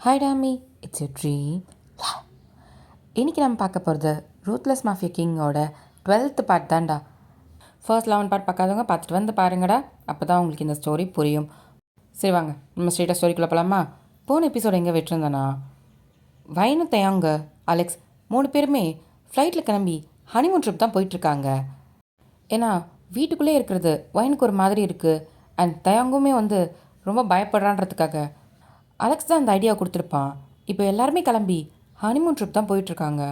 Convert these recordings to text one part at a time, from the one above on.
Hi Tommy, it's you dream. இன்றைக்கி நம்ம பார்க்க போகிறது ரூத்லெஸ் மாஃபியா கிங்கோட 12th பார்ட் தான்டா. ஃபர்ஸ்ட் 11 பார்ட் பார்க்காதவங்க பார்த்துட்டு வந்து பாருங்கடா, அப்போ தான் உங்களுக்கு இந்த ஸ்டோரி புரியும். சரி வாங்க, நம்ம ஸ்ட்ரெயிட்டாக ஸ்டோரிக்குள்ளே போகலாமா? போன எபிசோடு எங்கே விட்டுருந்தேனா, வைனு தயாங்க அலெக்ஸ் 3 பேருமே ஃப்ளைட்டில் கிளம்பி ஹனிமூன் ட்ரிப் தான் போயிட்டுருக்காங்க. ஏன்னா வீட்டுக்குள்ளே இருக்கிறது வைனுக்கு ஒரு மாதிரி இருக்குது, அண்ட் தயாங்குமே ரொம்ப பயப்படுறான்றதுக்காக அலெக்ஸ் தான் அந்த ஐடியா கொடுத்துருப்பான். இப்போ எல்லாருமே கிளம்பி ஹனிமூன் ட்ரிப் தான் போயிட்டுருக்காங்க.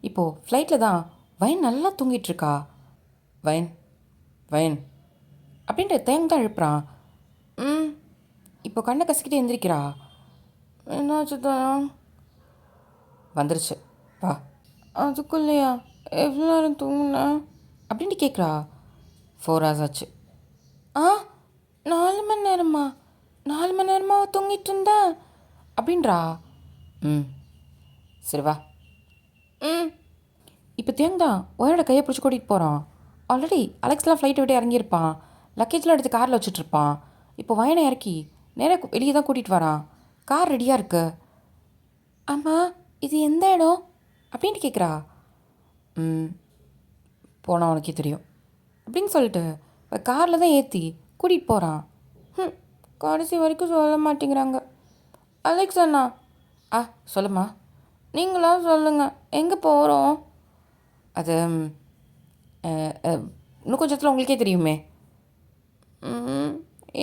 இப்போது ஃப்ளைட்டில் தான் வைன் நல்லா தூங்கிட்டுருக்கா. வைன் வைன் அப்படின்ட்டு தேங்க தான் எழுப்புறான். இப்போ கண்ணை கசிக்கிட்டு எந்திரிக்கிறா. என்னாச்சு தான்? வந்துருச்சு வா. அதுக்குள்ளையா எவ்வளோ நேரம் தூங்குனா அப்படின்ட்டு கேட்குறா. 4 hours ஆச்சு. 4 மணி நேரமா? 4 மணி நேரமாக தூங்கிட்டு இருந்தா அப்படின்றா. சரி வா. இப்போ தேங்க தான் ஒயரோட கையை பிடிச்சி கூட்டிகிட்டு போகிறான். ஆல்ரெடி அலெக்ஸ்லாம் ஃப்ளைட்டை விட்டு இறங்கியிருப்பான். லக்கேஜ்லாம் எடுத்து காரில் வச்சுட்ருப்பான். இப்போ வயனை இறக்கி நேராக வெளியே தான் கூட்டிகிட்டு வரான். கார் ரெடியாக இருக்கு. ஆமாம், இது எந்த இடம் அப்படின்ட்டு கேட்குறா. போனால் உனக்கே தெரியும் அப்படின்னு சொல்லிட்டு இப்போ காரில் தான் ஏற்றி கூட்டிகிட்டு போகிறான். கடைசி வரைக்கும் சொல்ல மாட்டேங்கிறாங்க. அலெக்ஸ் அண்ணா, சொல்லுமா. நீங்களாம் சொல்லுங்கள், எங்கே போகிறோம்? அது இன்னும் கொஞ்சத்தில் உங்களுக்கே தெரியுமே.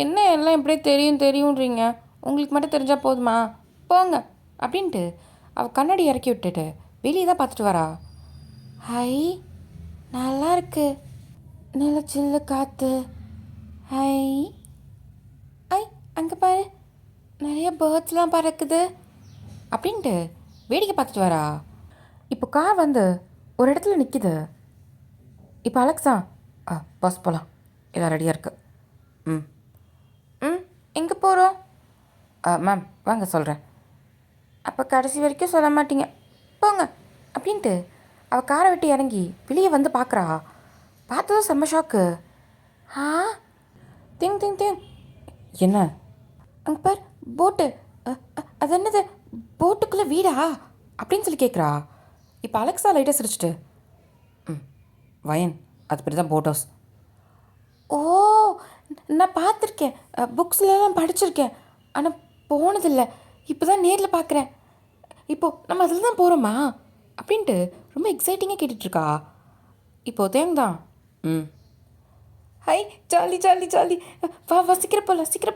என்ன எல்லாம் இப்படியே தெரியுன்றீங்க? உங்களுக்கு மட்டும் தெரிஞ்சால் போதுமா? போங்க அப்படின்ட்டு அவள் கண்ணாடி இறக்கி விட்டுட்டு வெளியே தான் பார்த்துட்டு வரா. ஹை, நல்லா இருக்கு, நல்ல சில்லு காற்று. ஹை ஐ, அங்கே பாரு, நிறைய பேர்ட்ஸ்லாம் பறக்குது அப்படின்ட்டு வேடிக்கை பார்த்துட்டு வரா. இப்போ கார் ஒரு இடத்துல நிற்கிது. இப்போ அலெக்ஸா, பஸ் போகலாம், எல்லாம் ரெடியாக இருக்கு. எங்கே போகிறோம்? மேம் வாங்க சொல்கிறேன். அப்போ கடைசி வரைக்கும் சொல்ல மாட்டீங்க, போங்க அப்படின்ட்டு அவள் காரை விட்டு இறங்கி வெளியே பார்க்குறா. பார்த்ததும் செம்ம ஷாக்கு. திங் திங் திங், என்ன அங்கே பார், போட்டு. அது என்னது, போட்டுக்குள்ளே வீடா அப்படின்னு சொல்லி கேட்குறா. இப்போ அலெக்ஸா லைட்டாக சிரிச்சிட்டு, வயன் அது பேர் தான் போட் ஹவுஸ். ஓ, நான் பார்த்துருக்கேன், புக்ஸ்லாம் படிச்சிருக்கேன், ஆனால் போனதில்லை. இப்போ தான் நேரில் பார்க்குறேன். இப்போது நம்ம அதில் தான் போகிறோமா அப்படின்ட்டு ரொம்ப எக்ஸைட்டிங்காக கேட்டுட்ருக்கா. இப்போது தேங்க தான், ஹை, ஜாலி ஜாலி ஜாலி, வா வா, சீக்கிரம்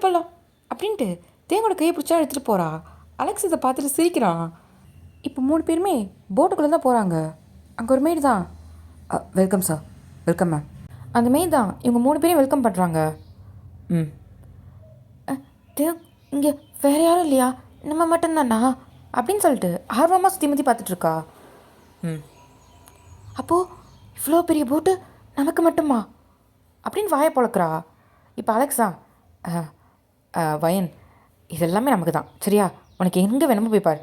போகலாம் அப்படின்ட்டு தேங்கோட கையை பிடிச்சா எடுத்துகிட்டு போகிறா. அலெக்ஸ் இதை பார்த்துட்டு சிரிக்கிறான். இப்போ 3 பேருமே போட்டுக்குள்ளே தான் போகிறாங்க. அங்கே ஒரு மெய்டு தான், வெல்கம் சார், வெல்கம் மேம். அந்த மெய்டு தான் இவங்க 3 பேரையும் வெல்கம் பண்ணுறாங்க. இங்கே வேறு யாரும் இல்லையா, நம்ம மட்டும்தானா அப்படின்னு சொல்லிட்டு ஆர்வமாக சுற்றி பார்த்துட்ருக்கா. அப்போது இவ்வளோ பெரிய போட்டு நமக்கு மட்டுமா அப்படின்னு வாயை பொழக்கிறா. இப்போ அலெக்ஸா, வயன் இதெல்லாமே நமக்கு தான், சரியா? உனக்கு எங்கே வேணுமோ போய் பாரு.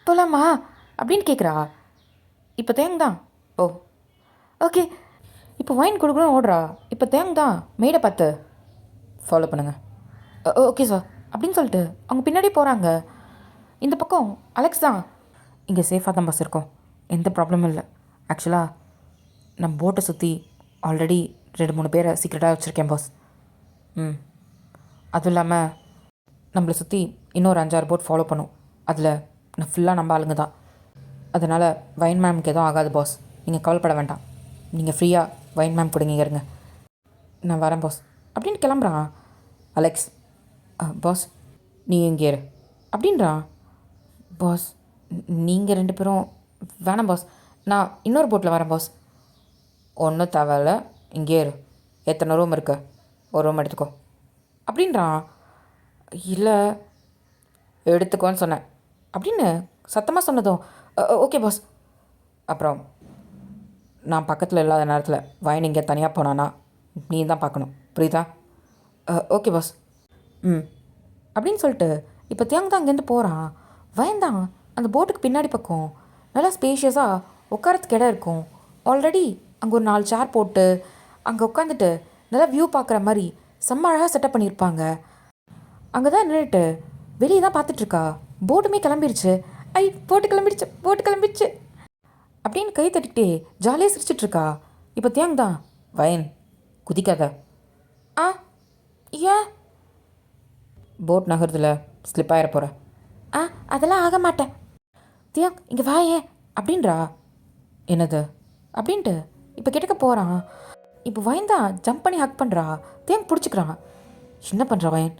போகலாமா அப்படின்னு கேட்குறா. இப்போ தேங்க தான், ஓ ஓகே. இப்போ வயன் கொடுக்கணும் ஓடுறா. இப்போ தேங்க தான் மெய்டை பார்த்து, ஃபாலோ பண்ணுங்கள். ஓகே சார் அப்படின்னு சொல்லிட்டு அவங்க பின்னாடி போகிறாங்க. இந்த பக்கம் அலெக்ஸ் தான், இங்கே சேஃபாக தான் பஸ் இருக்கோம், எந்த ப்ராப்ளமும் இல்லை. ஆக்சுவலாக நம்ம போட்டை சுற்றி ஆல்ரெடி 2-3 பேரை சீக்கிரட்டாக வச்சுருக்கேன் பாஸ். அதுவும் இல்லாமல் நம்மளை சுற்றி இன்னொரு 5-6 போட் ஃபாலோ பண்ணும். அதில் நான் ஃபுல்லாக நம்ம ஆளுங்க தான். அதனால் வைன் மேம்க்கு எதுவும் ஆகாது பாஸ், நீங்கள் கவலைப்பட வேண்டாம். நீங்கள் ஃப்ரீயாக வைன் மேம் கொடுங்க, இருங்க, நான் வரேன் பாஸ் அப்படின்னு கிளம்புறான். அலெக்ஸ், பாஸ் நீ இங்கே இரு அப்படின்றான். பாஸ் நீங்கள் 2 பேரும் வேணாம் பாஸ், நான் இன்னொரு போட்டில் வரேன் பாஸ். ஒன்றும் தேவையில்ல, இங்கே இரு, எத்தனை ரூம் இருக்கு, ஒரு ரூம் எடுத்துக்கோ அப்படின்றான். இல்லை எடுத்துக்கோன்னு சொன்னேன் அப்படின்னு சத்தமாக சொன்னதும், ஓகே பாஸ். அப்புறம் நான் பக்கத்தில் இல்லாத நேரத்தில் வயன் இங்கே தனியாக போனானா நீ தான் பார்க்கணும், புரியுதா? Okay boss. அப்படின்னு சொல்லிட்டு இப்போ தேங்க தான் அங்கேருந்து போகிறான். வயன் தான் அந்த போட்டுக்கு பின்னாடி பக்கம் நல்லா ஸ்பேஷியஸாக உட்காரத்துக்கு இடம் இருக்கும். ஆல்ரெடி அங்கே ஒரு 4 சேர் போட்டு அங்கே உட்காந்துட்டு நல்லா வியூ பார்க்குற மாதிரி செம்ம அழகாக செட்டப் பண்ணியிருப்பாங்க. அங்கே தான் நின்றுட்டு வெளியே தான் பார்த்துட்ருக்கா. போட்டுமே கிளம்பிருச்சு. ஐ, போட்டு கிளம்பிடுச்சு அப்படின்னு கை தட்டிக்கிட்டே ஜாலியாக சிரிச்சிட்ருக்கா. இப்போ தியாங் தான், வயன் குதிக்காத. ஆ, ஏன்? போட் நகரத்தில் ஸ்லிப் ஆகிட போகிற. ஆ, அதெல்லாம் ஆக மாட்டேன். தியாங் இங்கே வா ஏன் அப்படின்றா. என்னது அப்படின்ட்டு இப்போ கிட்டக்க போகிறான். இப்போ வயன் தான் ஜம்ப் பண்ணி ஹக் பண்ணுறா. தியாங் பிடிச்சிக்கிறான். என்ன பண்ணுறா வயன்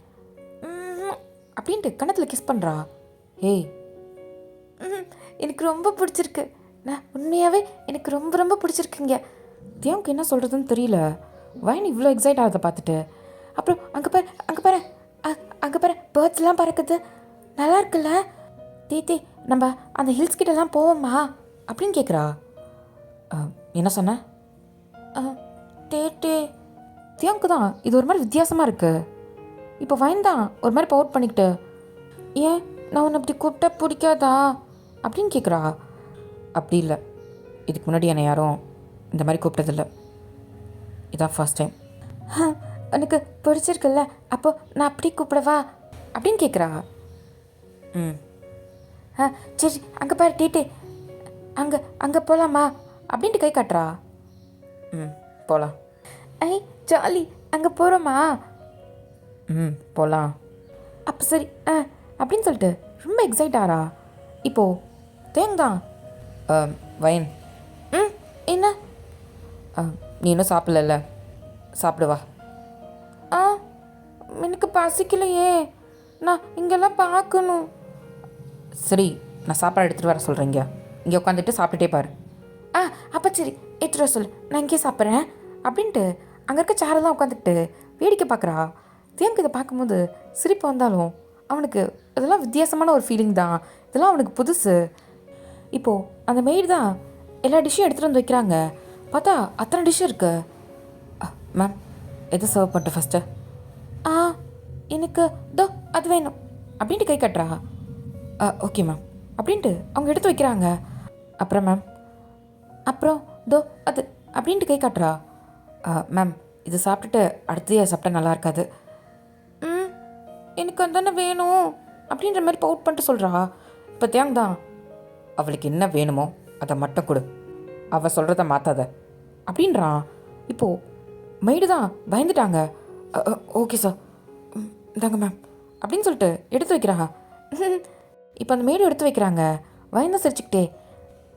அப்படின்ட்டு கன்னத்தில் கிஸ் பண்ணுறா. ஏய், எனக்கு ரொம்ப பிடிச்சிருக்கு. நான் உண்மையாகவே எனக்கு ரொம்ப ரொம்ப பிடிச்சிருக்குங்க. தியாங்க்கு என்ன சொல்கிறதுன்னு தெரியல. வயன் இவ்வளோ எக்ஸைட் ஆகிறத பார்த்துட்டு அப்புறம் அங்கே பாரு பேர்ட்ஸ்லாம் பறக்குது, நல்லா இருக்குல்ல. தீ நம்ம அந்த ஹில்ஸ் கிட்டலாம் போவோம்மா அப்படின்னு கேட்குறா. என்ன சொன்ன? டே தியாங்க்கு தான் இது ஒரு மாதிரி வித்தியாசமாக இருக்குது. இப்போ வயன் தான் ஒரு மாதிரி பவுட் பண்ணிக்கிட்டு, ஏன் நான் உன்னை அப்படி கூப்பிட்டா பிடிக்காதா அப்படின்னு கேட்குறா. அப்படி இல்லை, இதுக்கு முன்னாடி என்னை யாரும் இந்த மாதிரி கூப்பிட்டதில்லை, இதான் ஃபர்ஸ்ட் டைம். எனக்கு பிடிச்சிருக்குல்ல, அப்போ நான் அப்படி கூப்பிடவா அப்படின்னு கேட்குறா. சரி அங்கே பாரு டீட்டே, அங்கே போகலாமா அப்படின்ட்டு கை காட்டுறா. போகலாம். ஐ ஜாலி, அங்கே போகிறோமா? போகலாம். அப்போ சரி அப்படின்னு சொல்லிட்டு ரொம்ப எக்ஸைட் ஆகிறா. இப்போது தேங் தான், வயன் என்ன நீ இன்னும் சாப்பிடல, சாப்பிடுவா. எனக்கு பசிக்கலையே, நான் இங்கெல்லாம் பார்க்கணும். சரி, நான் சாப்பாடு எடுத்துகிட்டு வர சொல்கிறேங்க, இங்கே உட்காந்துட்டு சாப்பிட்டுட்டே பாரு. அப்போ சரி எடுத்துகிட்டு வர சொல்லு, நான் இங்கேயே சாப்பிட்றேன் அப்படின்ட்டு அங்கே இருக்க சேரெல்லாம் உட்காந்துக்கிட்டு வேடிக்கை பார்க்குறா. தேங்க் இதை பார்க்கும்போது சிரிப்பு வந்தாலும் அவனுக்கு இதெல்லாம் வித்தியாசமான ஒரு ஃபீலிங் தான், இதெல்லாம் அவனுக்கு புதுசு. இப்போது அந்த மெய்டு தான் எல்லா டிஷ்ஷும் எடுத்துகிட்டு வந்து வைக்கிறாங்க. பார்த்தா அத்தனை டிஷ்ஷு இருக்குது. மேம் எது சர்வ் பண்ணிட்டு ஃபஸ்ட்டு? எனக்கு தோ அது வேணும் அப்படின்ட்டு கை கட்டுறா. ஓகே மேம் அப்படின்ட்டு அவங்க எடுத்து வைக்கிறாங்க. அப்புறம் மேம், அப்புறம் தோ அது அப்படின்ட்டு கை காட்டுறா. மேம் இது சாப்பிட்டுட்டு அடுத்ததே சாப்பிட்டா நல்லா இருக்காது. எனக்கு அதானே வேணும் அப்படின்ற மாதிரி பவுட் பண்ணிட்டு சொல்கிறா. இப்போ தேங் தான், அவளுக்கு என்ன வேணுமோ அதை மட்டும் கொடு, அவள் சொல்கிறத மாற்றாத அப்படின்றான். இப்போது மெய்டு தான் பயந்துட்டாங்க. ஓகே சார், இந்தாங்க மேம் அப்படின்னு சொல்லிட்டு எடுத்து வைக்கிறாங்க. இப்போ அந்த மெய்டு எடுத்து வைக்கிறாங்க. வயந்த சிரிச்சுக்கிட்டே,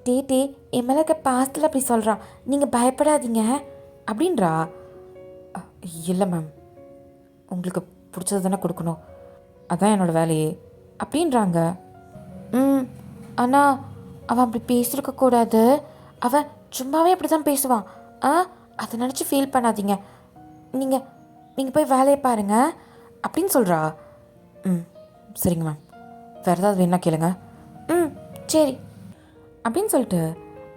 டே என் மேலே இருக்க பாஸ்தில் அப்படி சொல்கிறான், நீங்கள் பயப்படாதீங்க அப்படின்றா. இல்லை மேம், உங்களுக்கு பிடிச்சது தானே கொடுக்கணும், அதான் என்னோடய வேலையே அப்படின்றாங்க. ஆனால் அவன் அப்படி பேசியிருக்கக்கூடாது, அவன் சும்மாவே அப்படி தான் பேசுவான். அதை நினச்சி ஃபீல் பண்ணாதீங்க, நீங்கள் போய் வேலையை பாருங்க அப்படின்னு சொல்கிறா. சரிங்க மேம், வேறு ஏதாவது வேணா கேளுங்க. சரி அப்படின்னு சொல்லிட்டு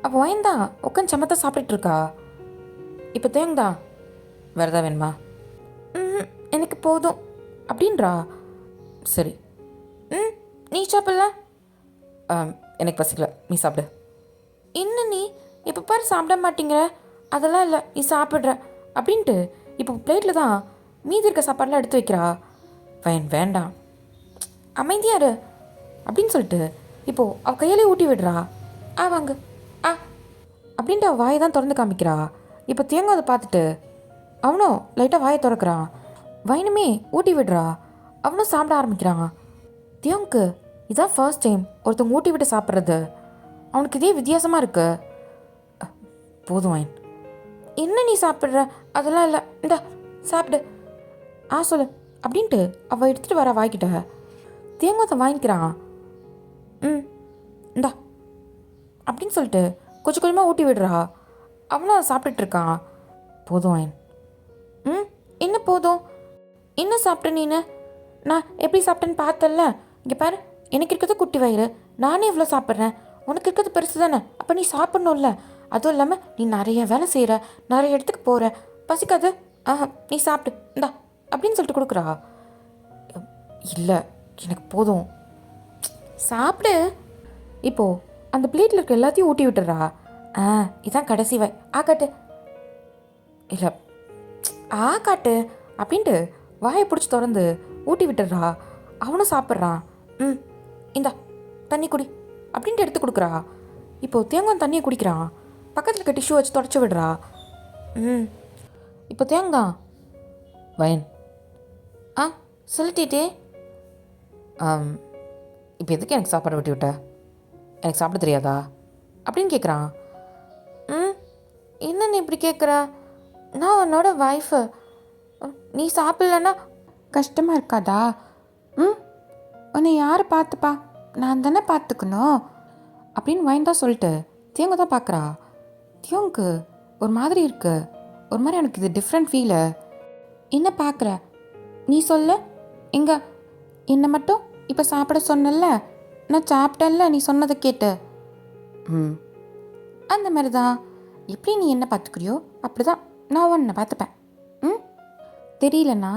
அவள் வயந்தான் உட்காந்து சமத்தை சாப்பிட்டுட்ருக்கா. இப்போ தேங் தான், வேறு ஏதாவது வேணுமா? எனக்கு போதும் அப்படின்றா. சரி, நீ சாப்பிடல? எனக்கு பசிக்கல, நீ சாப்பிடு. என்ன நீ இப்போ பாரு சாப்பிட மாட்டேங்கிற? அதெல்லாம் இல்லை, நீ சாப்பிட்ற அப்படின்ட்டு இப்போ பிளேட்டில் தான் மீதி இருக்க சாப்பாடெலாம் எடுத்து வைக்கிறா. வேண்டாம் அமைதியாரு அப்படின்னு சொல்லிட்டு இப்போது அவள் கையாலே ஊட்டி விடுறா. வாங்க அப்படின்ட்டு அவள் வாயை தான் திறந்து காமிக்கிறா. இப்போ தேங்காய் அதை பார்த்துட்டு அவனும் லைட்டாக வாயை திறக்கிறான். வயனுமே ஊட்டி விடுறா. அவனும் சாப்பிட ஆரம்பிக்கிறான். தியோங்க்கு இதான் ஃபர்ஸ்ட் டைம் ஒருத்தவங்க ஊட்டி விட்டு சாப்பிட்றது. அவனுக்கு இதே வித்தியாசமாக இருக்கு. போதும் வயன், என்ன நீ சாப்பிட்ற? அதெல்லாம் இல்லை, இந்த சாப்பிடு. சொல்லு அப்படின்ட்டு அவள் எடுத்துகிட்டு வர வாய்க்கிட்ட தேங்காய் வாங்கிக்கிறான். இந்தா அப்படின்னு சொல்லிட்டு கொஞ்சம் கொஞ்சமாக ஊட்டி விடுறா. அவனும் அதை சாப்பிட்டுட்ருக்கான். போதும் வயன். என்ன போதும்? என்ன சாப்பிட்ட நீனு? நான் எப்படி சாப்பிட்டேன்னு பார்த்தல, இங்கே பாரு, எனக்கு இருக்கிறது குட்டி வயிறு, நானே இவ்வளோ சாப்பிட்றேன், உனக்கு இருக்கிறது பெருசு தானே, அப்போ நீ சாப்பிட்ணும்ல. அதுவும் இல்லாமல் நீ நிறைய வேலை செய்கிற, நிறைய இடத்துக்கு போகிற, பசிக்காது. நீ சாப்பிடு, இந்தா அப்படின்னு சொல்லிட்டு கொடுக்குறா. இல்லை எனக்கு போதும், சாப்பிடு. இப்போது அந்த பிளேட்டில் இருக்க எல்லாத்தையும் ஊட்டி விட்டுறா. இதான் கடைசி வாய், காட்டு. இல்லை காட்டு அப்படின்ட்டு வாயை பிடிச்சி திறந்து ஊட்டி விட்டுறா. அவனும் சாப்பிட்றான். ம், இந்தா தண்ணி குடி அப்படின்ட்டு எடுத்து கொடுக்குறா. இப்போது தேங்காய் தண்ணியை குடிக்கிறான். பக்கத்தில் இருக்க டிஷ்யூ வச்சு தொடச்சி விடுறா. ம், இப்போ தேங்காய் வயன் சொல்லிட்டே. இப்போ எதுக்கு எனக்கு சாப்பாடு வெட்டி விட்ட? எனக்கு சாப்பிட தெரியாதா அப்படின்னு கேட்குறான். ம், என்ன நீ இப்படி கேட்குற? நான் உன்னோட ஒய்ஃபு. நீ சாப்பிட்லன்னா கஷ்டமாக இருக்காதா? ம், உன்னை யார் பார்த்துப்பா? நான் தானே பார்த்துக்கணும் அப்படின்னு வயன் தான் சொல்லிட்டு தியோங்க தான் பார்க்குறா. தியோங்க்கு ஒரு மாதிரி இருக்கு. ஒரு மாதிரி எனக்கு இது டிஃப்ரெண்ட் ஃபீலு. என்ன பார்க்குற? நீ சொல்ல. எங்க என்னை மட்டும் இப்போ சாப்பிட சொன்னல, நான் சாப்பிட்டேன்ல நீ சொன்னதை கேட்டு. அந்த மாதிரி தான். எப்படி நீ என்ன பார்த்துக்கிறியோ அப்படி தான் நான் உன்னை பார்த்துப்பேன். தெரியலண்ணா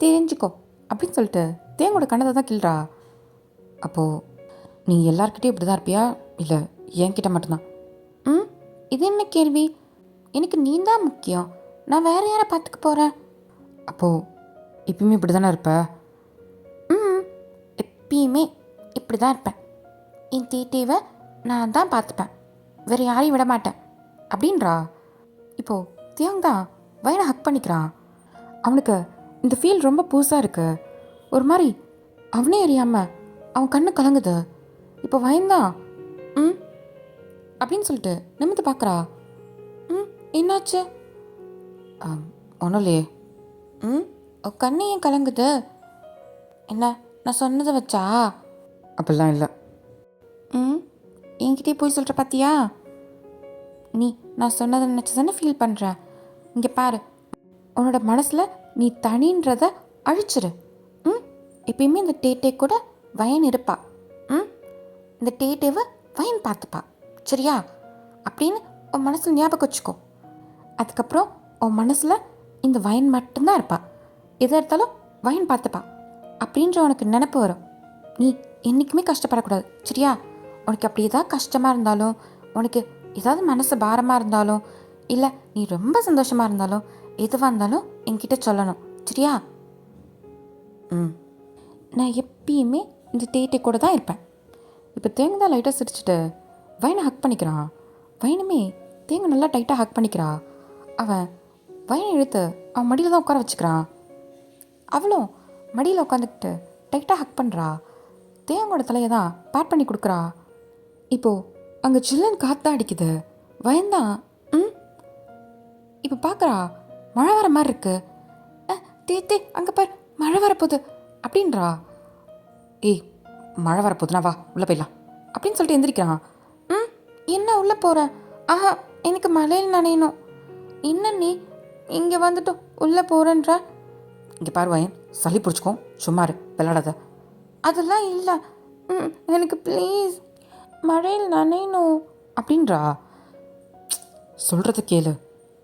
தெரிஞ்சுக்கோ அப்படின்னு சொல்லிட்டு தேங்கோட கண்ணதை தான் கிள்றா. அப்போது நீ எல்லார்கிட்டையும் இப்படி தான் இருப்பியா, இல்லை என்கிட்ட மட்டும்தான்? இது என்ன கேள்வி? எனக்கு நீ தான் முக்கியம். நான் வேறு யாரை பார்த்துக்க போகிறேன்? அப்போது எப்பயுமே இப்படி தானே இருப்ப? எப்பயுமே இப்படி தான் இருப்பேன். என் தீட்டேவை நான் தான் பார்த்துப்பேன், வேறு யாரையும் விட மாட்டேன் அப்படின்றா. இப்போது தியாங் தான் வயனை ஹக் பண்ணிக்கிறான். அவனுக்கு இந்த ஃபீல் ரொம்ப புதுசாக இருக்கு. ஒரு மாதிரி அவனே அறியாமல் அவன் கண்ணு கலங்குது. இப்போ வயன்தான் அப்படின்னு சொல்லிட்டு நிமிந்து பார்க்குறா. என்னாச்சு? ஒன்றும் இல்லையே. கண்ணு ஏன் கலங்குது? என்ன நான் சொன்னதை வச்சா? அப்படிலாம் இல்லை. என்கிட்டே போய் சொல்கிற பார்த்தியா? நீ நான் சொன்னதை நினச்சி தானே ஃபீல் பண்ணுற. இங்கே பாரு, உன்னோட மனசில் நீ தனின்றதை அழிச்சிரு. எப்பயுமே இந்த டேட்டே கூட வயன் இருப்பா. இந்த டேட்டேவை வயன் பார்த்துப்பா, சரியா? அப்படின்னு உன் மனசில் ஞாபகம் வச்சுக்கோ. அதுக்கப்புறம் உன் மனசில் இந்த வயன் மட்டும்தான் இருப்பா. எதாக இருந்தாலும் வயன் பார்த்துப்பா அப்படின்ற உனக்கு நினப்பு வரும். நீ என்றைக்குமே கஷ்டப்படக்கூடாது, சரியா? உனக்கு அப்படி ஏதாவது கஷ்டமாக இருந்தாலும், உனக்கு ஏதாவது மனசு பாரமாக இருந்தாலும், இல்லை நீ ரொம்ப சந்தோஷமாக இருந்தாலும், எதுவாக இருந்தாலும் என்கிட்ட சொல்லணும், சரியா? நான் எப்பயுமே இந்த டேட்டை கூட தான் இருப்பேன். இப்போ தேங்க தான் லைட்டாக சிரிச்சுட்டு வயனை ஹக் பண்ணிக்கிறான். வயனுமே தேங்க நல்லா டைட்டாக ஹக் பண்ணிக்கிறா. அவன் வயனை இழுத்து அவன் மடியில் தான் உட்கார வச்சுக்கிறான். அவளும் மடியில் உட்காந்துக்கிட்டு டைட்டாக ஹக் பண்ணுறா. தேங்கோட தலையை தான் பேட் பண்ணி கொடுக்குறா. இப்போது அங்கே சில்லுன்னு காற்று அடிக்குது. வயந்தான் இப்போ பார்க்குறா, மழை வர மாதிரி இருக்கு. தே அங்கே பார், மழை வரப்போகுது அப்படின்றா. ஏய், மழை வரப்போகுதுனா வா உள்ளே போயிடலாம் அப்படின்னு சொல்லிட்டு எந்திரிக்கிறான். என்ன உள்ளே போகிற? ஆஹா, எனக்கு மழையில் நனையணும். என்ன நீ இங்கே வந்துட்டு உள்ளே போகிறேன்ற? இங்கே பாரு வயன், சளி பிடிச்சிக்கும், சும்மாரு விளாடாத. அதெல்லாம் இல்லை, எனக்கு ப்ளீஸ் மழையில் நனையணும் அப்படின்றா. சொல்கிறது கேளு.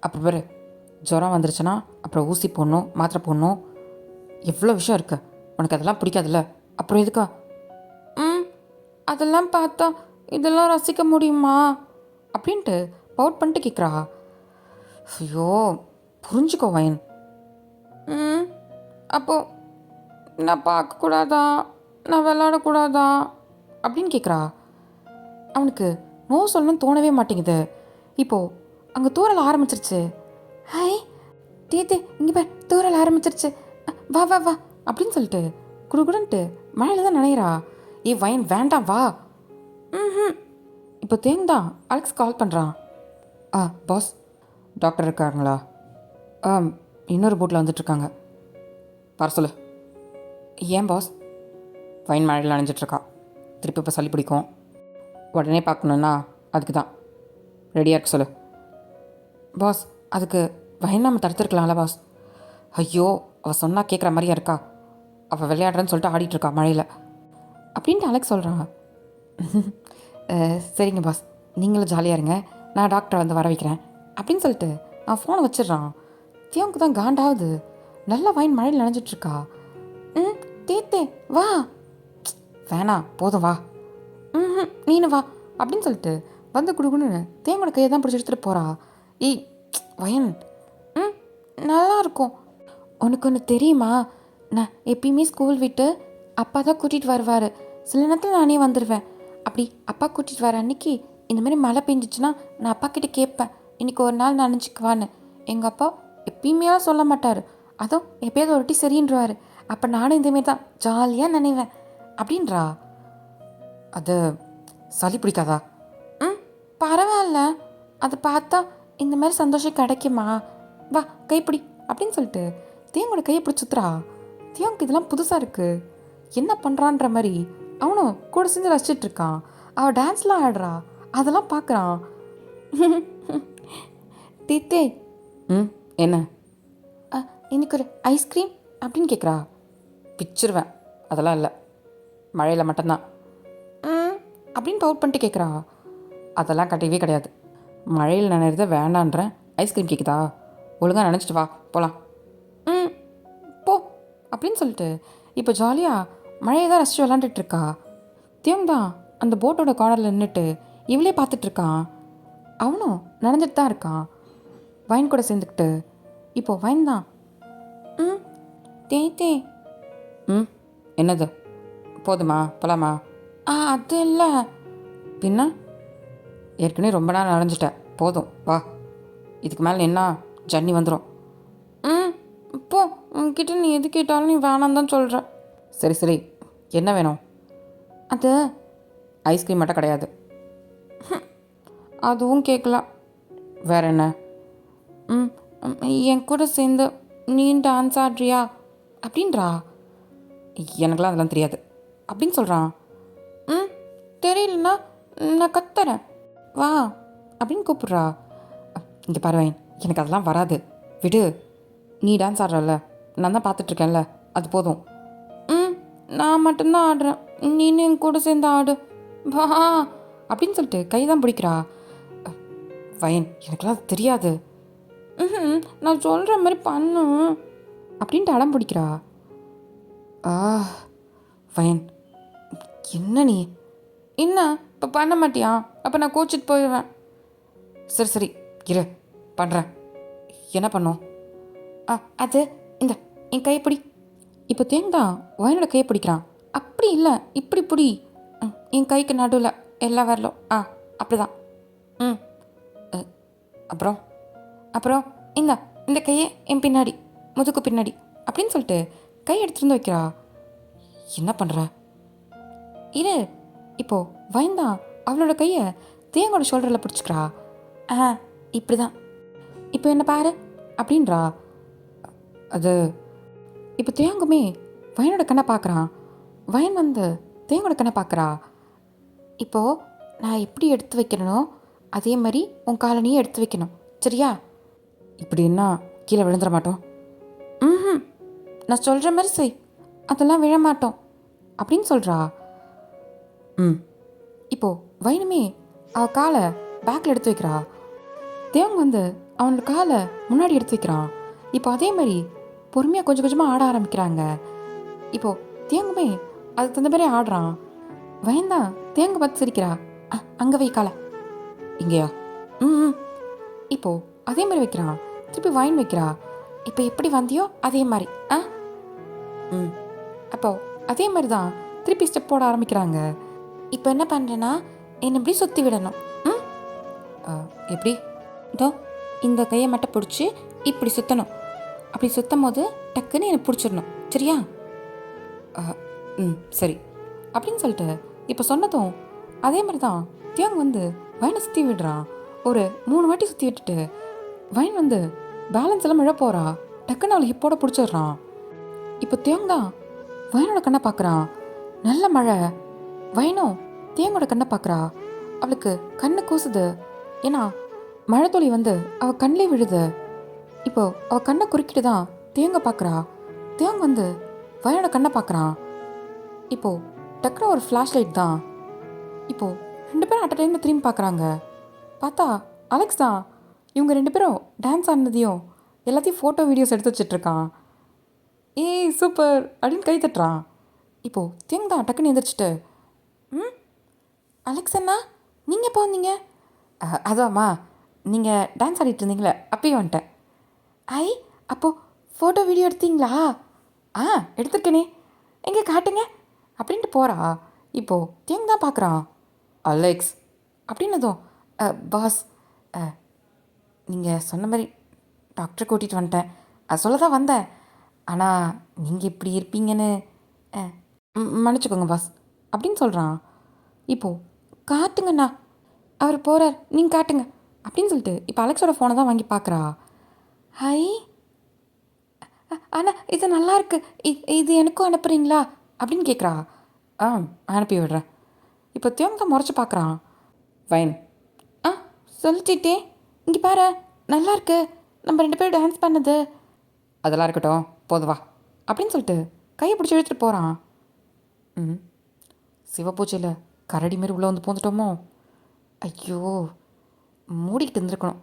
அப்புறம் பாரு, ஜுரம் வந்துருச்சுன்னா அப்புறம் ஊசி போடணும், மாத்திரை போடணும், எவ்வளோ விஷயம் இருக்கு. உனக்கு அதெல்லாம் பிடிக்காதுல்ல, அப்புறம் எதுக்கா? அதெல்லாம் பார்த்தா இதெல்லாம் ரசிக்க முடியுமா அப்படின்ட்டு பவுட் பண்ணிட்டு கேட்குறா. ஐயோ, புரிஞ்சுக்கோ வயன். அப்போது நான் பார்க்கக்கூடாதா, நான் விளாடக்கூடாதா அப்படின்னு கேட்குறா. அவனுக்கு நோ சொல்லணும்னு தோணவே மாட்டேங்குது. இப்போது அங்கே தூரல் ஆரம்பிச்சிருச்சு. ஹாய் தேத்தே, இங்கே பார், தூரல் ஆரம்பிச்சிருச்சு, வா வா வா அப்படின்னு சொல்லிட்டு குடுகுடுன்ட்டு மழையில் தான் நனையிறா. ஏ வயன் வேண்டாம் வா. இப்போ தேங் தான் அலெக்ஸ் கால் பண்ணுறான். பாஸ், டாக்டர் இருக்காங்களா? இன்னொரு போட்டில் வந்துட்டுருக்காங்க, வர சொல்லு. ஏன் பாஸ்? வயன் மழையில் நனைஞ்சிட்ருக்கா, திருப்பி இப்போ சளி பிடிக்கும், உடனே பார்க்கணுன்னா அதுக்கு தான் ரெடியாக இருக்க சொல்லு. பாஸ், அதுக்கு வயன் நம்ம தடுத்துருக்கலாம்ல பாஸ். ஐயோ, அவள் சொன்னால் கேட்குற மாதிரியா இருக்கா? அவள் விளையாடுறேன்னு சொல்லிட்டு ஆடிட்டுருக்கா மழையில் அப்படின்ட்டு அலெக்ஸ் சொல்கிறான். சரிங்க பாஸ், நீங்களும் ஜாலியாக இருங்க, நான் டாக்டரை வந்து வர வைக்கிறேன் அப்படின்னு சொல்லிட்டு அவன் ஃபோனை வச்சிடுறான். தியோங்க்கு தான் காண்டாவது. நல்லா வயன் மழையில் நனைஞ்சிட்ருக்கா. தேத்தே வா. வேணாம், போதும் வா. நீனு வா அப்படின்னு சொல்லிட்டு வந்து குடுக்குன்னு தேங்கோட கையை தான் பிடிச்சி எடுத்துகிட்டு போகிறா. ஏய் வயன், நல்லா இருக்கும். உனக்கு ஒன்று தெரியுமா? நான் எப்பயுமே ஸ்கூல் விட்டு அப்பா தான் கூட்டிகிட்டு வருவார். சில நேரத்தில் நானே வந்துடுவேன். அப்படி அப்பா கூட்டிகிட்டு வர அன்னைக்கு இந்தமாரி மழை பெஞ்சிச்சுன்னா நான் அப்பா கிட்டே கேட்பேன், இன்றைக்கி ஒரு நாள் நனைஞ்சிக்குவான்னு. எங்கள் அப்பா எப்பயுமேலாம் சொல்ல மாட்டார். அதுவும் எப்போயாவது ஒரு வாட்டி சரின்றவார். அப்போ நானும் இந்தமாரி தான் ஜாலியாக நினைவேன் அப்படின்றா. அது சளி பிடிக்காதா? ம், பரவாயில்ல. அதை பார்த்தா இந்த மாதிரி சந்தோஷம் கிடைக்குமா? வா கைப்பிடி அப்படின்னு சொல்லிட்டு தேங்கோட கையை பிடிச்சி சுத்துறா. தேங்க்கு இதெல்லாம் புதுசாக இருக்குது, என்ன பண்ணுறான்ற மாதிரி அவனும் கூட சேர்ந்து ரசிச்சிட்டு இருக்கான். அவள் டான்ஸ்லாம் ஆடுறா, அதெல்லாம் பார்க்குறான். தீத்தே. ம், என்ன? இன்னைக்கு ஒரு ஐஸ்கிரீம் அப்படின்னு கேட்குறா. பிச்சிருவேன், அதெல்லாம் இல்லை, மழையில் மட்டும்தான். அப்படின்னு பவுட் பண்ணிட்டு கேட்குறா. அதெல்லாம் கட்டவே கிடையாது, மழையில் நினைறத வேண்டான்றேன். ஐஸ்கிரீம் கேட்குதா? ஒழுங்காக நினச்சிட்டு வா போகலாம். போ அப்படின்னு சொல்லிட்டு இப்போ ஜாலியாக மழையை தான் ரசித்து விளாண்டுட்டுருக்கா. தியோங் தான் அந்த போட்டோட கார்னரில் நின்றுட்டு இவளே பார்த்துட்ருக்கான். அவனும் நனைஞ்சிட்டு தான் இருக்கான் வைன் கூட சேர்ந்துக்கிட்டு. இப்போது வைன் தான். தே என்னது? போதுமா, போலாமா? அது இல்லை. பின்ன ஏற்கனவே ரொம்ப நேரம் நனைஞ்சிட்டேன், போதும் வா. இதுக்கு மேலே என்ன ஜன்னி வந்துடும். போ, உங்ககிட்ட நீ எது கேட்டாலும் நீ வேணாம் தான் சொல்கிற. சரி சரி, என்ன வேணும்? அது ஐஸ்கிரீம் மட்டும் கிடையாது. அதுவும் கேட்கல. வேற என்ன? என் கூட சேர்ந்து நீ டான்ஸ் ஆடுறியா அப்படின்றா. எனக்குலாம் அதெல்லாம் தெரியாது அப்படின்னு சொல்கிறான். தெரியலன்னா நான் கத்துறேன் வா அப்படின்னு கூப்பிட்றா. இங்கே பாருவேன், எனக்கு அதெல்லாம் வராது, விடு. நீ டான்ஸ் ஆடுறல, நான் தான் பார்த்துட்ருக்கேன்ல, அது போதும். நான் மட்டும்தான் ஆடுறேன், நீனு என் கூட சேர்ந்து ஆடு வா அப்படின்னு சொல்லிட்டு கை தான் பிடிக்கிறா. வயன், எனக்குலாம் அது தெரியாது. நான் சொல்கிற மாதிரி பண்ணு அப்படின்ட்டு அடம் பிடிக்கிறா. வயன், என்ன நீ என்ன இப்போ பண்ண மாட்டியா? அப்போ நான் கோச்சிட்டு போயிடுவேன். சரி சரி இரு, பண்ணுறேன். என்ன பண்ணும்? அது இந்த என் கையை பிடி. இப்போ தேங்கா வயனோட கையை பிடிக்கிறான். அப்படி இல்லை, இப்படி பிடி. என் கைக்கு நடுவில் எல்லா வரலும். அப்படிதான். அப்புறம் அப்புறம் இந்த இந்த கையை என் பின்னாடி, முதுகு பின்னாடி அப்படின்னு சொல்லிட்டு கை எடுத்துருந்து வைக்கிறா. என்ன பண்ணுற? இரு. இப்போது வயந்தா அவளோட கையை தேங்கோட ஷோல்டரில் பிடிச்சிக்கிறா. இப்படி தான். இப்போ என்ன பாரு அப்படின்றா. அது இப்போ தேங்குமே வயனோட கண்ணை பார்க்குறான். வயன் வந்து தேங்கோட கண்ணை பார்க்குறா. இப்போது நான் எப்படி எடுத்து வைக்கணும் அதே மாதிரி உன் காலனியை எடுத்து வைக்கணும், சரியா? இப்படின்னா கீழே விழுந்துட மாட்டோம். நான் சொல்கிற மாதிரி செய், அதெல்லாம் விழமாட்டோம் அப்படின்னு சொல்கிறா. இப்போது வைனுமே அவள் காலை பேக்கில் எடுத்து வைக்கிறா. தேவங்க வந்து அவனோட காலை முன்னாடி எடுத்து வைக்கிறான். இப்போ அதே மாதிரி பொறுமையாக கொஞ்சம் கொஞ்சமாக ஆட ஆரம்பிக்கிறாங்க. இப்போது தேங்குமே அதுக்கு தகுந்த மாதிரி ஆடுறான். வயந்தான் தேங்க பார்த்து சிரிக்கிறா. அங்கே வை காலை. இங்கேயா? இப்போது அதே மாதிரி வைக்கிறான். திருப்பி வைன் வைக்கிறா. இப்போ எப்படி வந்தியோ அதே மாதிரி. அப்போ அதே மாதிரி தான் திருப்பி ஸ்டெப் போட ஆரம்பிக்கிறாங்க. இப்போ என்ன பண்ணுறேன்னா என்னை இப்படி சுற்றி விடணும். எப்படி? இதோ இந்த கையை மட்டும் பிடிச்சி இப்படி சுற்றணும். அப்படி சுற்றும் போது டக்குன்னு என்னை பிடிச்சிடணும், சரியா? சரி அப்படின்னு சொல்லிட்டு இப்போ சொன்னதும் அதே மாதிரி தான் தியாங் வந்து வைனை சுற்றி விடுறான். ஒரு 3 வாட்டி சுற்றி விட்டுட்டு வைன் வந்து பேலன்ஸ் எல்லாம் விழ போகிறா. டக்குன்னு அவளை ஹிப்போட பிடிச்சிடுறான். இப்போ தியாங் தான் வைனோட கண்ணை பார்க்குறான். நல்ல மழை. வைனும் தேங்கோட கண்ணை பார்க்குறா. அவளுக்கு கண்ணு கூசுது. ஏன்னா மழை துளி வந்து அவள் கண்ணிலே விழுது. இப்போ அவள் கண்ணை குறுக்கிட்டு தான் தேங்க பார்க்குறா. தேங்க வந்து வயனோட கண்ணை பார்க்குறான். இப்போது டக்குனு ஒரு ஃப்ளாஷ் லைட் தான். இப்போது 2 பேரும் அட் அ டைமில் திரும்பி பார்க்குறாங்க. பார்த்தா அலெக்ஸ் தான் இவங்க 2 பேரும் டான்ஸ் ஆடினதையும் எல்லாத்தையும் ஃபோட்டோ வீடியோஸ் எடுத்து வச்சிட்ருக்கான். ஏய் சூப்பர் அப்படின்னு கை தட்டுறான். இப்போது தேங்க தான் டக்குன்னு எந்திரிச்சிட்டு, அலெக்ஸ் அண்ணா நீங்கள் எப்போ வந்தீங்க? அதுவாம்மா, நீங்கள் டான்ஸ் ஆடிட்டு இருந்தீங்களே அப்பயும் வந்துட்டேன். அப்போது ஃபோட்டோ வீடியோ எடுத்தீங்களா? எடுத்துருக்கேனே, எங்கே காட்டுங்க அப்படின்ட்டு போகிறா. இப்போது தியங் தான் பார்க்குறான். அலெக்ஸ் அப்படின்னதும் பாஸ், நீங்கள் சொன்ன மாதிரி டாக்டரை கூட்டிகிட்டு வந்துட்டேன். அது சொல்ல தான் வந்தேன். ஆனால் நீங்கள் இப்படி இருப்பீங்கன்னு மன்னிச்சுக்கோங்க பாஸ் அப்படின்னு சொல்கிறான். இப்போது காட்டுங்கண்ணா, அவர் போகிறார், நீங்கள் காட்டுங்க அப்படின்னு சொல்லிட்டு இப்போ அலெக்ஸோட ஃபோனை தான் வாங்கி பார்க்குறா. ஹை, அண்ணா இது நல்லா இருக்கு, இது எனக்கும் அனுப்புகிறீங்களா அப்படின்னு கேட்குறா. அனுப்பி விடுறேன். இப்போ தியோங்க முறைச்சி பார்க்குறான். ஃபைன். சொல்லிட்டே இங்கே பாரு, நல்லா இருக்கு, நம்ம 2 பேரும் டான்ஸ் பண்ணது. அதெல்லாம் இருக்கட்டும், போதுவா அப்படின்னு சொல்லிட்டு கையை பிடிச்சி இழுத்துட்டு போகிறான். சிவப்பூச்சியில் கரடி மாரி உள்ளே வந்து பூந்துட்டோமோ. ஐயோ, மூடிக்கிட்டு இருந்துருக்கணும்.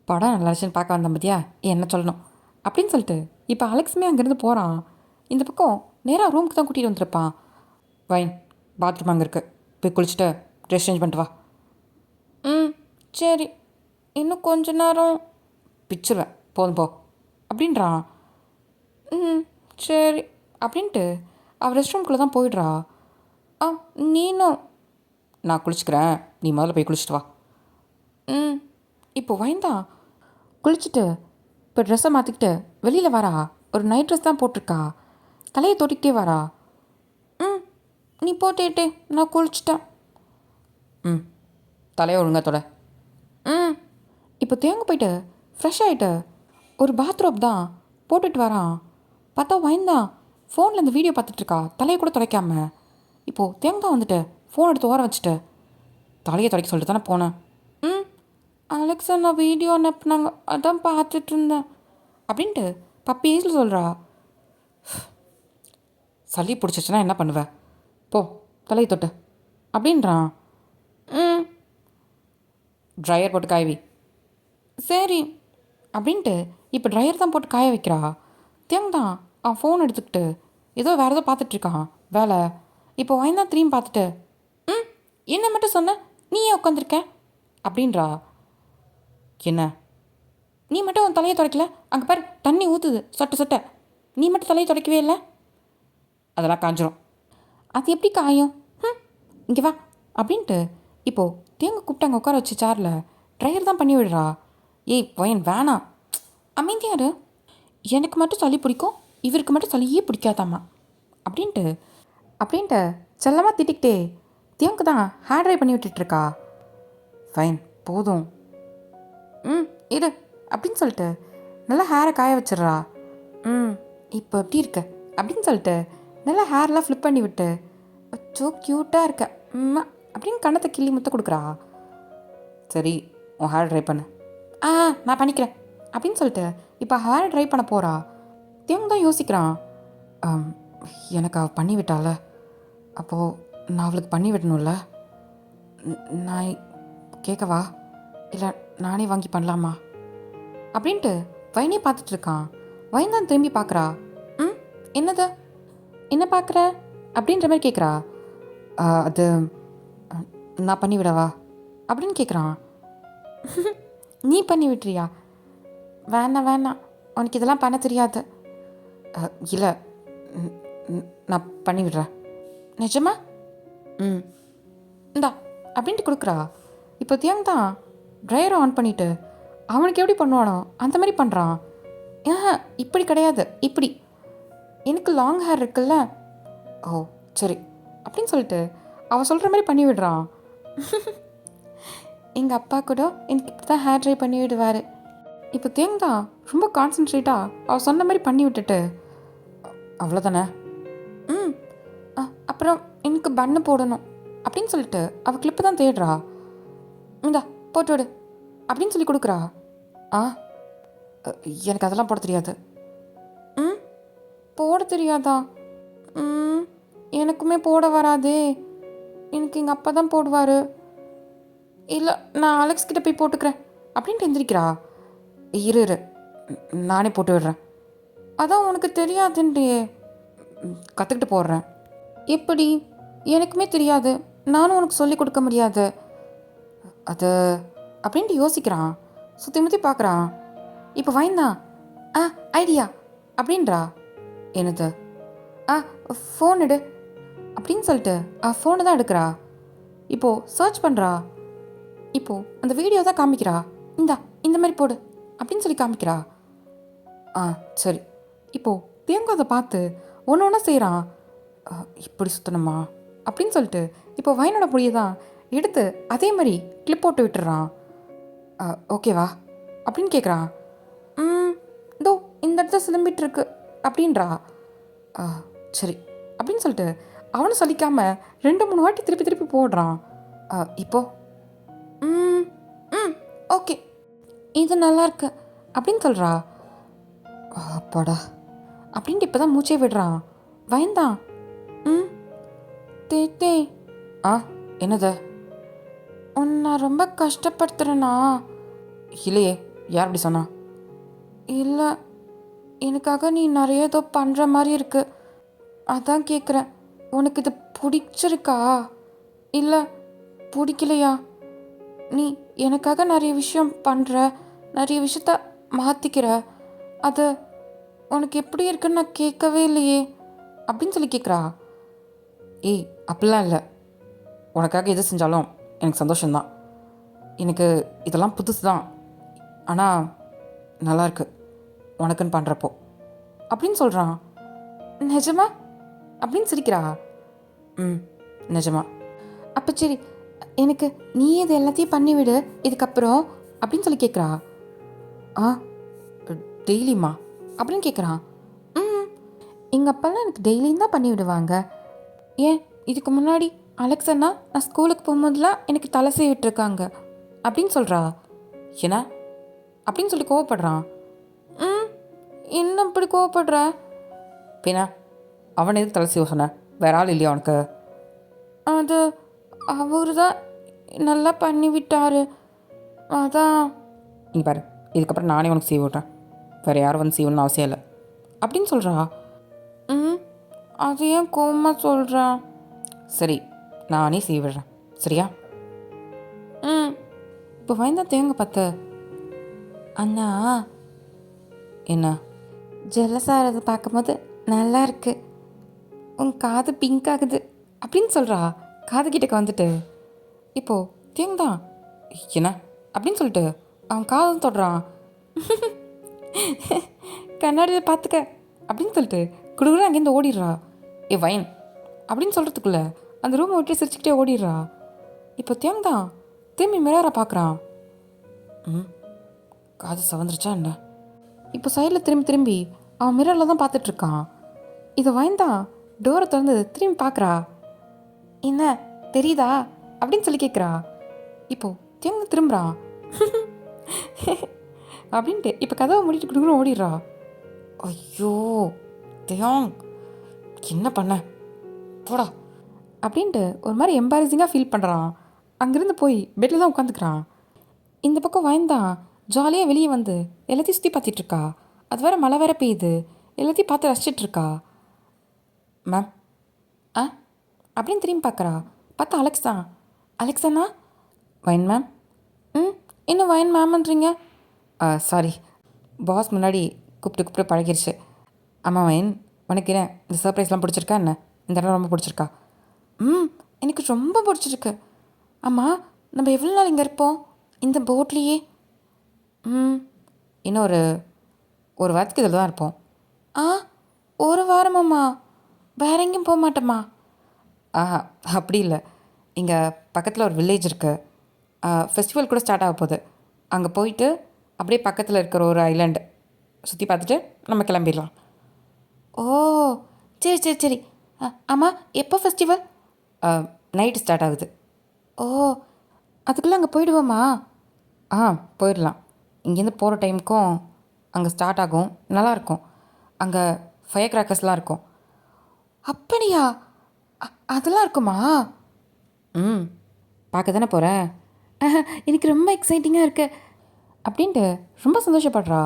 படம் நல்லா இருந்துச்சுன்னு பார்க்க வந்தேன் பத்தியா, என்ன சொல்லணும் அப்படின்னு சொல்லிட்டு இப்போ அலெக்ஸுமே அங்கேருந்து போகிறான். இந்த பக்கம் நேராக ரூமுக்கு தான் கூட்டிகிட்டு வந்துருப்பான். வைன், பாத்ரூம் அங்கே இருக்குது, போய் குளிச்சுட்டு ட்ரெஸ் சேஞ்ச் பண்ணிட்டு வா. சரி, இன்னும் கொஞ்ச நேரம் பிச்சுருவேன், போதும் போ அப்படின்றான். சரி அப்படின்ட்டு அவள் ரெஸ்ட் ரூம்குள்ளே தான் போயிடுறா. நீனும். நான் குளிச்சுக்கிறேன், நீ முதல்ல போய் குளிச்சுட்டு வா. இப்போ வைந்தான் குளிச்சுட்டு இப்போ ட்ரெஸ்ஸை மாற்றிக்கிட்டு வெளியில் வரா. ஒரு நைட் ட்ரெஸ் தான் போட்டிருக்கா. தலையை தொட்டிக்கிட்டே வரா. நீ போட்டுட்டே, நான் குளிச்சிட்டேன். தலையை ஒழுங்கா தொட. இப்போ தேங்க போயிட்டு ஃப்ரெஷ் ஆகிட்டு ஒரு பாத்ரூம் தான் போட்டுட்டு வரான். பார்த்தா வைந்தான் ஃபோனில் இந்த வீடியோ பார்த்துட்ருக்கா, தலையை கூட துடைக்காம. இப்போது தேங்காய் வந்துட்டு ஃபோன் எடுத்து ஓரம் வச்சுட்டு தலையை துடைக்க சொல்லிட்டு தானே போனேன். அலெக்ஸா நான் வீடியோ அனுப்புனாங்க, அதான் பார்த்துட்டு இருந்தேன் அப்படின்ட்டு பப்பீஸில் சொல்கிறா. சளி பிடிச்சிச்சுன்னா என்ன பண்ணுவேன், போ தலையை தொட்டு அப்படின்றான். ட்ரையர் போட்டு காயவி. சரி அப்படின்ட்டு இப்போ ட்ரையர் தான் போட்டு காய வைக்கிறா. தேங்தான் அவன் ஃபோன் எடுத்துக்கிட்டு ஏதோ வேறு ஏதோ பார்த்துட்ருக்கான் வேலை. இப்போ வாய்ந்தான் திரும்பி பார்த்துட்டு என்ன மட்டும் சொன்ன, நீ ஏன் உட்காந்துருக்க அப்படின்றா. என்ன, நீ மட்டும் உன் தலையை துடைக்கல, அங்கே பாரு தண்ணி ஊற்றுது சொட்ட சொட்ட, நீ மட்டும் தலையை துடைக்கவே இல்லை. அதெல்லாம் காஞ்சிரும். அது எப்படி காயும், இங்கே வா அப்படின்ட்டு இப்போது தேங்க கூப்பிட்டாங்க உட்கார வச்சு சேரில் ட்ரையர் தான் பண்ணி விடுறா. ஏய் பையன் வேணாம், அமைதியாரு, எனக்கு மட்டும் சளி பிடிக்கும், இவருக்கு மட்டும் சளியே பிடிக்காதாம்மா அப்படின்ட்டு செல்லமாக திட்டிக்கிட்டே தேங்கு தான் ஹேர் ட்ரை பண்ணி விட்டுட்ருக்கா. ஃபைன், போதும், இரு அப்படின்னு சொல்லிட்டு நல்லா ஹேரை காய வச்சிட்றா. இப்போ எப்படி இருக்க அப்படின்னு சொல்லிட்டு நல்லா ஹேர்லாம் ஃப்ளிப் பண்ணி விட்டு அச்சோ க்யூட்டாக இருக்க அப்படின்னு கண்ணத்தை கிள்ளி முத்த கொடுக்குறா. சரி, உன் ஹேர் ட்ரை பண்ணு. நான் பண்ணிக்கிறேன் அப்படின்னு சொல்லிட்டு இப்போ ஹேர் ட்ரை பண்ண போகிறா. தேங்க தான் யோசிக்கிறான். எனக்கு அவள் பண்ணி விட்டால, அப்போது நான் அவளுக்கு பண்ணி விடணும்ல. நான் கேட்கவா, இல்லை நானே வாங்கி பண்ணலாமா அப்படின்ட்டு வைனே பார்த்துட்ருக்கான். வைன் தான் திரும்பி பார்க்குறா. என்னது, என்ன பார்க்குற அப்படின்ற மாதிரி கேட்குறா. அது நான் பண்ணி விடவா அப்படின்னு கேட்குறான். நீ பண்ணி விட்டுறியா, வேணாம் வேணாம், உனக்கு இதெல்லாம் பண்ண தெரியாது. இல்லை, நான் பண்ணி விடுறேன். நிஜமா? இந்தா அப்படின்ட்டு கொடுக்குறா. இப்போ தியாங் தான் ட்ரையரை ஆன் பண்ணிவிட்டு அவனுக்கு எப்படி பண்ணுவானோ அந்த மாதிரி பண்ணுறான். இப்படி கிடையாது, இப்படி, எனக்கு லாங் ஹேர் இருக்குல்ல, ஓ சரி அப்படின்னு சொல்லிட்டு அவன் சொல்கிற மாதிரி பண்ணி விடுறான். எங்கள் அப்பா கூட எனக்கு இப்படி தான் ஹேர் ட்ரை பண்ணி விடுவார். இப்போ தேங் தான் ரொம்ப கான்சன்ட்ரேட்டாக அவள் சொன்ன மாதிரி பண்ணி விட்டுட்டு அவ்வளோதானே, அப்புறம் எனக்கு பண்ணு போடணும் அப்படின்னு சொல்லிட்டு அவள் கிளிப்பு தான் தேடுறா. இந்தா போட்டு விடு அப்படின்னு சொல்லி கொடுக்குறா. எனக்கு அதெல்லாம் போட தெரியாது. போட தெரியாதா? எனக்குமே போட வராதே, எனக்கு எங்கள் அப்பா தான் போடுவார். இல்லை, நான் அலெக்ஸ் கிட்ட போய் போட்டுக்கிறேன் அப்படின்ட்டு எந்திரிக்கிறா. இரு நானே போட்டு விடுறேன். அதான் உனக்கு தெரியாதுன்ட்டு கற்றுக்கிட்டு போடுறேன். எப்படி, எனக்குமே தெரியாது, நானும் உனக்கு சொல்லி கொடுக்க முடியாது. அது அப்படின்ட்டு யோசிக்கிறான். சுற்றி முற்றி பார்க்குறான். இப்போ வைந்தான் ஐடியா அப்படின்றா. என்னது? ஃபோன் எடு. அப்படின்னு சொல்லிட்டு ஃபோனை தான் எடுக்கிறா. இப்போது சர்ச் பண்ணுறா. இப்போது அந்த வீடியோ தான் காமிக்கிறா. இந்த மாதிரி போடு அப்படின்னு சொல்லி காமிக்கிறா. சரி. இப்போது தேங்காய் அதை பார்த்து ஒன்று ஒன்றா செய்கிறான். இப்படி சுற்றணுமா அப்படின்னு சொல்லிட்டு இப்போ வயனோட முடியை தான் எடுத்து அதே மாதிரி கிளிப் போட்டு விட்டுறான். ஓகேவா அப்படின்னு கேட்குறான். இதோ இந்த இடத்துல சிலம்பிட்டு இருக்கு அப்படின்றா. சரி அப்படின்னு சொல்லிட்டு அவனை சொல்லிக்காம 2-3 வாட்டி திருப்பி திருப்பி போடுறான். இப்போ ஓகே இது நல்லா இருக்கு அப்படின்னு சொல்கிறா. அப்பாடா அப்படின்ட்டு இப்போ தான் மூச்சே விடுறான். வயந்தான். தே என்னது? உன்னை ரொம்ப கஷ்டப்படுத்துகிறேண்ணா. இல்லையே, யார் அப்படி சொன்னா? இல்லை, எனக்காக நீ நிறைய ஏதோ பண்ணுற மாதிரி இருக்கு. அதான் கேட்குறேன், உனக்கு இது பிடிச்சிருக்கா இல்லை பிடிக்கலையா? நீ எனக்காக நிறைய விஷயம் பண்ணுற, நிறைய விஷயத்த மாற்றிக்கிற, அது உனக்கு எப்படி இருக்குன்னு நான் கேட்கவே இல்லையே அப்படின்னு சொல்லி கேட்குறா. ஏய் அப்படிலாம் இல்லை, உனக்காக எது செஞ்சாலும் எனக்கு சந்தோஷம்தான். எனக்கு இதெல்லாம் புதுசு தான், ஆனால் நல்லாயிருக்கு உனக்குன்னு பண்ணுறப்போ அப்படின்னு சொல்கிறான். நிஜமா அப்படின்னு சிரிக்கிறா. நிஜமா. அப்போ சரி, எனக்கு நீ இது எல்லாத்தையும் பண்ணிவிடு இதுக்கப்புறம் அப்படின்னு சொல்லி கேட்குறா. டெய்லியுமா அப்படின்னு கேட்குறான். எங்கள் அப்பாலாம் எனக்கு டெய்லியும் தான் பண்ணி விடுவாங்க. ஏன் இதுக்கு முன்னாடி அலெக்ஸ் அண்ணா நான் ஸ்கூலுக்கு போகும்போதெல்லாம் எனக்கு தலை செய்ய விட்டுருக்காங்க அப்படின்னு சொல்கிறா. ஏன்னா அப்படின்னு சொல்லி கோவப்படுறான். இன்னும் இப்படி கோவப்படுற? பின்னா அவனை எதுக்கு தலை செய்ய சொன்ன? வேற ஆள் இல்லையா உனக்கு? அது அவர் தான் நல்லா பண்ணி விட்டார், அதான். இங்கே பாரு, இதுக்கப்புறம் நானே உனக்கு செய்ய விட்றேன், வேறு யாரும் வந்து செய்யணும்னு அவசியம் இல்லை அப்படின்னு சொல்கிறா. அது ஏன் கோமா சொல்கிறேன்? சரி, நானே செய்ய விடுறேன், சரியா? இப்போ வாய்ந்தா தேங்க பார்த்த அண்ணா. என்ன? ஜெல்லசாரதை பார்க்கும்போது நல்லா இருக்கு, உன் காது பிங்க் ஆகுது அப்படின்னு சொல்கிறா. காது கிட்டக்க வந்துட்டு இப்போது தேங்கதான் என்ன அப்படின்னு சொல்லிட்டு அவன் காதும் தொடுறான். கண்ணாடியில் பார்த்துக்க அப்படின்னு சொல்லிட்டு குடுகுடு அங்கேருந்து ஓடிடுறா. வைன் அப்படின்னு சொல்கிறதுக்குள்ள அந்த ரூமை விட்டு சிரிச்சுக்கிட்டே ஓடிடுறா. இப்போ தேங்கதான் திரும்பி மிரரை பார்க்குறான். காது சவந்துருச்சா என்ன? இப்போ சைடில் திரும்பி அவன் மிரரில் தான் பார்த்துட்ருக்கான். இதை வாய்ந்தான் டோரை திறந்து திரும்பி பார்க்குறா. என்ன தெரியுதா அப்படின்னு சொல்லி கேட்குறா. இப்போது தேங்க திரும்புகிறான். அப்படின்ட்டு இப்போ கதவை மூடிட்டு கொடுக்குறோம் ஓடிடுறா. ஐயோ தேங், என்ன பண்ண போடா அப்படின்ட்டு ஒரு மாதிரி எம்பாரசிங்காக ஃபீல் பண்ணுறான். அங்கேருந்து போய் பெட்டில் தான் உட்காந்துக்கிறான். இந்த பக்கம் வாய்ந்தான் ஜாலியாக வெளியே வந்து எல்லாத்தையும் சுற்றி பார்த்துட்ருக்கா. அது வேறு மழை வேற பெய்யுது, எல்லாத்தையும் பார்த்து ரசிச்சிட்ருக்கா. மேம் அப்படின்னு திரும்பி பார்க்குறா. பார்த்தா அலெக்ஸ் தான். அலெக்ஸ் அண்ணா? Wine ma'am. இன்னும் வைன் மேம்ன்றீங்க? சாரி, பாஸ் முன்னாடி கூப்பிட்டு பழகிருச்சு. ஆமாம் வைன், உனக்கு என்ன இந்த சர்ப்ரைஸ்லாம் பிடிச்சிருக்கா என்ன? இந்த இடம் ரொம்ப பிடிச்சிருக்கா? எனக்கு ரொம்ப பிடிச்சிருக்கு. ஆமாம், நம்ம எவ்வளோ நாள் இங்கே இருப்போம் இந்த போட்லேயே? இன்னும் ஒரு வாரத்துக்கு இதில் தான் இருப்போம். ஒரு வாரமாம்மா? வேற எங்கேயும் போக மாட்டோமா? அப்படி இல்லை, இங்கே பக்கத்தில் ஒரு வில்லேஜ் இருக்குது, ஃபெஸ்டிவல் கூட ஸ்டார்ட் ஆக போகுது. அங்கே போயிட்டு அப்படியே பக்கத்தில் இருக்கிற ஒரு ஐலாண்டு சுற்றி பார்த்துட்டு நம்ம கிளம்பிடலாம். ஓ சரி. ஆமாம், எப்போ ஃபெஸ்டிவல்? நைட்டு ஸ்டார்ட் ஆகுது. ஓ, அதுக்குள்ளே அங்கே போயிடுவோமா? போயிடலாம். இங்கேருந்து போகிற டைமுக்கும் அங்கே ஸ்டார்ட் ஆகும், நல்லாயிருக்கும். அங்கே ஃபயர் கிராக்கர்ஸ்லாம் இருக்கும். அப்படியா? அதெல்லாம் இருக்குமா? பார்க்க தானே போகிறேன். எனக்கு ரொம்ப எக்ஸைட்டிங்காக இருக்கு அப்படின்ட்டு ரொம்ப சந்தோஷப்படுறா.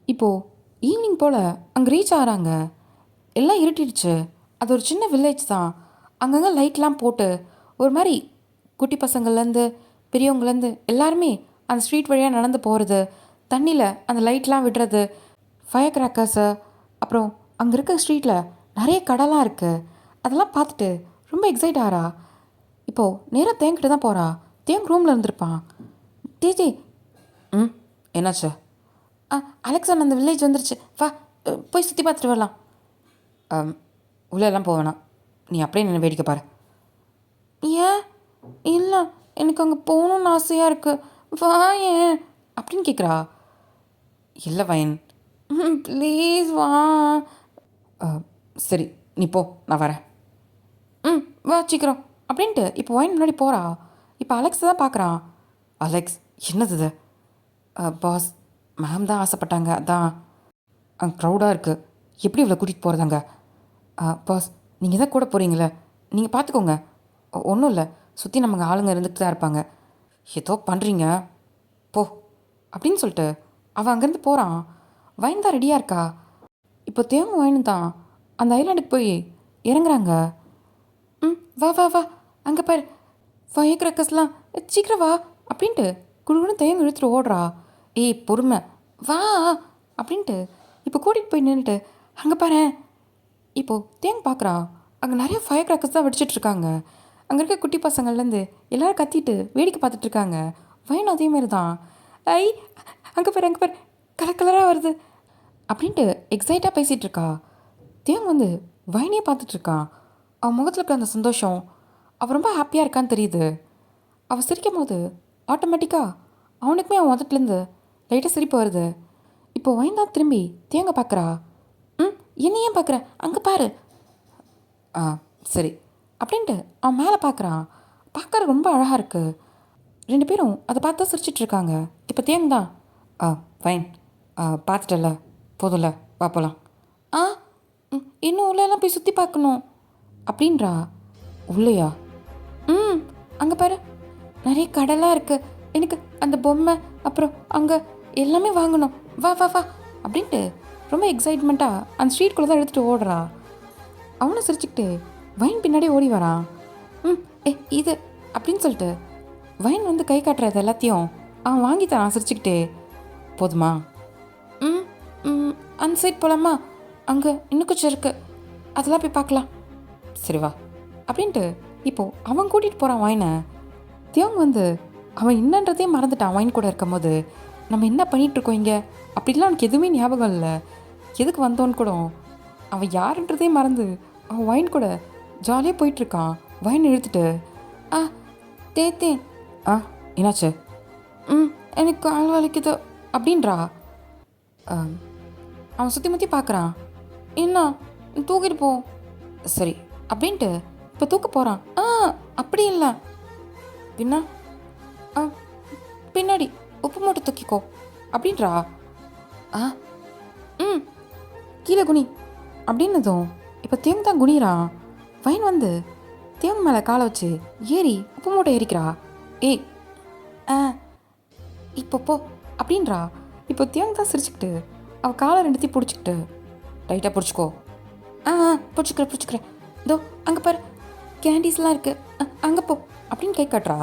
இப்போது ஈவினிங் போல் அங்கே ரீச் ஆகிறாங்க. எல்லாம் இருட்டிடுச்சு. அது ஒரு சின்ன வில்லேஜ் தான். அங்கங்கே லைட்லாம் போட்டு ஒரு மாதிரி குட்டி பசங்கள்லேருந்து பெரியவங்கலேருந்து எல்லாருமே அந்த ஸ்ட்ரீட் வழியாக நடந்து போகிறது, தண்ணியில் அந்த லைட்லாம் விடுறது, ஃபயர் கிராக்கர்ஸு, அப்புறம் அங்கே இருக்க ஸ்ட்ரீட்டில் நிறைய கடைலாம் இருக்குது. அதெல்லாம் பார்த்துட்டு ரொம்ப எக்ஸைட் ஆகிறா. இப்போது நேராக தேங்கிட்ட தான் போகிறா. தேங்க ரூமில் இருந்திருப்பான். டேஜே. ம், என்னாச்சு? அலெக்சான் அந்த வில்லேஜ் வந்துருச்சு, வா போய் சுற்றி பார்த்துட்டு வரலாம். உள்ளெல்லாம் போக வேணாம், நீ அப்படியே நின்று வேடிக்கை பாரு. ஏன்? இல்லை, எனக்கு அங்கே போகணுன்னு ஆசையாக இருக்குது, வா ஏன் அப்படின்னு கேட்குறா. இல்லை வயன், ப்ளீஸ் வா. சரி நீ போ, நான் வரேன். வா சீக்கிரம் அப்படின்ட்டு இப்போ வயன் முன்னாடி போகிறா. இப்போ அலெக்ஸ் தான் பார்க்குறான். அலெக்ஸ், என்னது இது? பாஸ், மேம் தான் ஆசைப்பட்டாங்க, அதான். க்ரௌடாக இருக்குது, எப்படி இவ்வளோ கூட்டிகிட்டு போகிறதாங்க? பாஸ், நீங்கள் தான் கூட போகிறீங்களே, நீங்கள் பார்த்துக்கோங்க. ஒன்றும் இல்லை, சுற்றி நமக்கு ஆளுங்க இருந்துட்டு தான் இருப்பாங்க. ஏதோ பண்ணுறீங்க, போ அப்படின்னு சொல்லிட்டு அவள் அங்கேருந்து போகிறான். வயன் தான் ரெடியாக இருக்கா. இப்போ தேவும் வயனு தான் அந்த ஐலாண்டுக்கு போய் இறங்குறாங்க. வா வா வா, அங்கே பாரு ஃபயர் கிரக்கர்ஸ்லாம், சீக்கிரம் வா அப்படின்ட்டு குழுன்னு தேங்க இழுத்துட்டு ஓடுறா. ஏய் பொறுமை, வா அப்படின்ட்டு இப்போ கூட்டிகிட்டு போய் நின்றுட்டு அங்கே பாரு. இப்போது தேங்க பார்க்குறா, அங்கே நிறைய ஃபயர் கிராக்கர்ஸ் தான் வெடிச்சிட்ருக்காங்க. அங்கே இருக்க குட்டி பசங்கள்லேருந்து எல்லோரும் கத்திட்டு வேடிக்கை பார்த்துட்ருக்காங்க. வயனும் அதேமாரி தான். ஐ, அங்கே பாரு அங்கே பாரு, கலர் கலராக வருது அப்படின்ட்டு எக்ஸைட்டாக பேசிகிட்டு இருக்கா. தேங்க வந்து வயனையே பார்த்துட்ருக்கான். அவன் முகத்தில் இருக்க அந்த சந்தோஷம், அவள் ரொம்ப ஹாப்பியாக இருக்கான்னு தெரியுது. அவள் சிரிக்கும் போது ஆட்டோமேட்டிக்காக அவனுக்குமே அவன் முதத்துலேருந்து லைட்டாக சிரிப்பு வருது. இப்போ வயன் தான் திரும்பி தேங்க பார்க்குறா. என்ன ஏன் பார்க்குற, அங்கே பாரு. சரி அப்படின்ட்டு அவன் மேலே பார்க்குறான். பார்க்குற ரொம்ப அழகாக இருக்குது. ரெண்டு பேரும் அதை பார்த்து தான் சிரிச்சிட்ருக்காங்க. இப்போ தேங்க தான் ஃபைன், பார்த்துட்டல போதும்ல, வா போகலாம். இன்னும் உள்ளெல்லாம் போய் சுற்றி பார்க்கணும் அப்படின்றா. உள்ளையா? அங்கே பாரு, நிறைய கடலாக இருக்குது, எனக்கு அந்த பொம்மை அப்புறம் அங்கே எல்லாமே வாங்கணும், வா வா வா அப்படின்ட்டு ரொம்ப எக்ஸைட்மெண்ட்டாக அந்த ஸ்ட்ரீட்குள்ளே தான் எடுத்துகிட்டு ஓடுறா. அவனை சிரிச்சுக்கிட்டு வயன் பின்னாடி ஓடி வரான். இது அப்படின்னு சொல்லிட்டு வயன் வந்து கை காட்டுறது எல்லாத்தையும் அவன் வாங்கி தரான் சிரிச்சுக்கிட்டே. போதுமா? அந்த சைட் போகலாமா? அங்கே இன்னும் கொஞ்சம் இருக்குது, அதெல்லாம் போய் பார்க்கலாம். சரி வா அப்படின்ட்டு இப்போது அவன் கூட்டிகிட்டு போகிறான் வயனை. தேவங்க வந்து அவன் என்னன்றதே மறந்துட்டான். வயன் கூட இருக்கும் போது நம்ம என்ன பண்ணிகிட்ருக்கோம் இங்கே அப்படிலாம் அவனுக்கு எதுவுமே ஞாபகம் இல்லை. எதுக்கு வந்தோன்னு கூட அவன் யாருன்றதே மறந்து அவன் வயன் கூட ஜாலியாக போயிட்டுருக்கான். வயன் இழுத்துட்டு தேத்தேன். என்னாச்சு? எனக்கு கால் வலிக்குது அப்படின்றா. அவன் சுற்றி முற்றி பார்க்குறான். என்ன, தூக்கிட்டு போ. சரி அப்படின்ட்டு இப்போ தூக்க போகிறான். அப்படி இல்லை, பின்னா பின்னாடி உப்பு மூட்டை தூக்கிக்கோ அப்படின்றா. கீழே குனி அப்படின்னதும் இப்போ தேங்க தான் குனிறான். வயன் வந்து தேங்க மேலே காலை வச்சு ஏறி உப்பு மூட்டை ஏறிக்கிறா. ஏய் இப்போ போ அப்படின்றா. இப்போ தேங்க தான் சிரிச்சுக்கிட்டு அவள் காலை ரெண்டுத்தையும் பிடிச்சிக்கிட்டு, டைட்டாக பிடிச்சிக்கோ. பிடிச்சிக்கிறேன். இதோ அங்கே பாரு, கேண்டீஸ்லாம் இருக்குது, அங்கே போ அப்படின்னு கை காட்டுறா.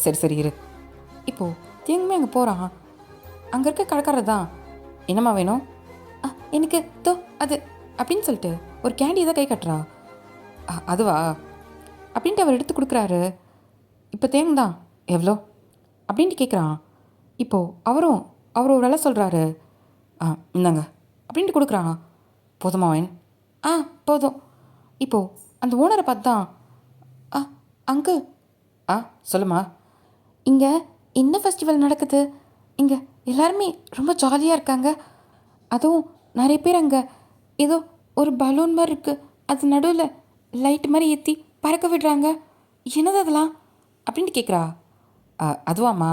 சரி இரு. இப்போது தேங்குமே அங்கே போகிறான். அங்கே இருக்க கடைக்காரர் தான், என்னம்மா வேணும்? எனக்கு தோ அது அப்படின்னு சொல்லிட்டு ஒரு கேண்டி தான் கை காட்டுறா. அதுவா அப்படின்ட்டு அவர் எடுத்து கொடுக்குறாரு. இப்போ தேங்க தான், எவ்வளோ அப்படின்ட்டு கேட்குறான். இப்போது அவர் ஒரு விலை சொல்கிறாரு. இந்தாங்க அப்படின்ட்டு கொடுக்குறான். போதுமா வயன்? போதும். இப்போது அந்த ஓனரை பார்த்து தான், அங்கு சொல்லுமா, இங்கே என்ன ஃபெஸ்டிவல் நடக்குது, இங்கே எல்லாருமே ரொம்ப ஜாலியாக இருக்காங்க, அதுவும் நிறைய பேர் அங்கே ஏதோ ஒரு பலூன் மாதிரி இருக்குது, அது நடுவில் லைட் மாதிரி ஏற்றி பறக்க விடுறாங்க, என்னது அதெல்லாம் அப்படின்ட்டு கேட்குறா. அதுவாம்மா,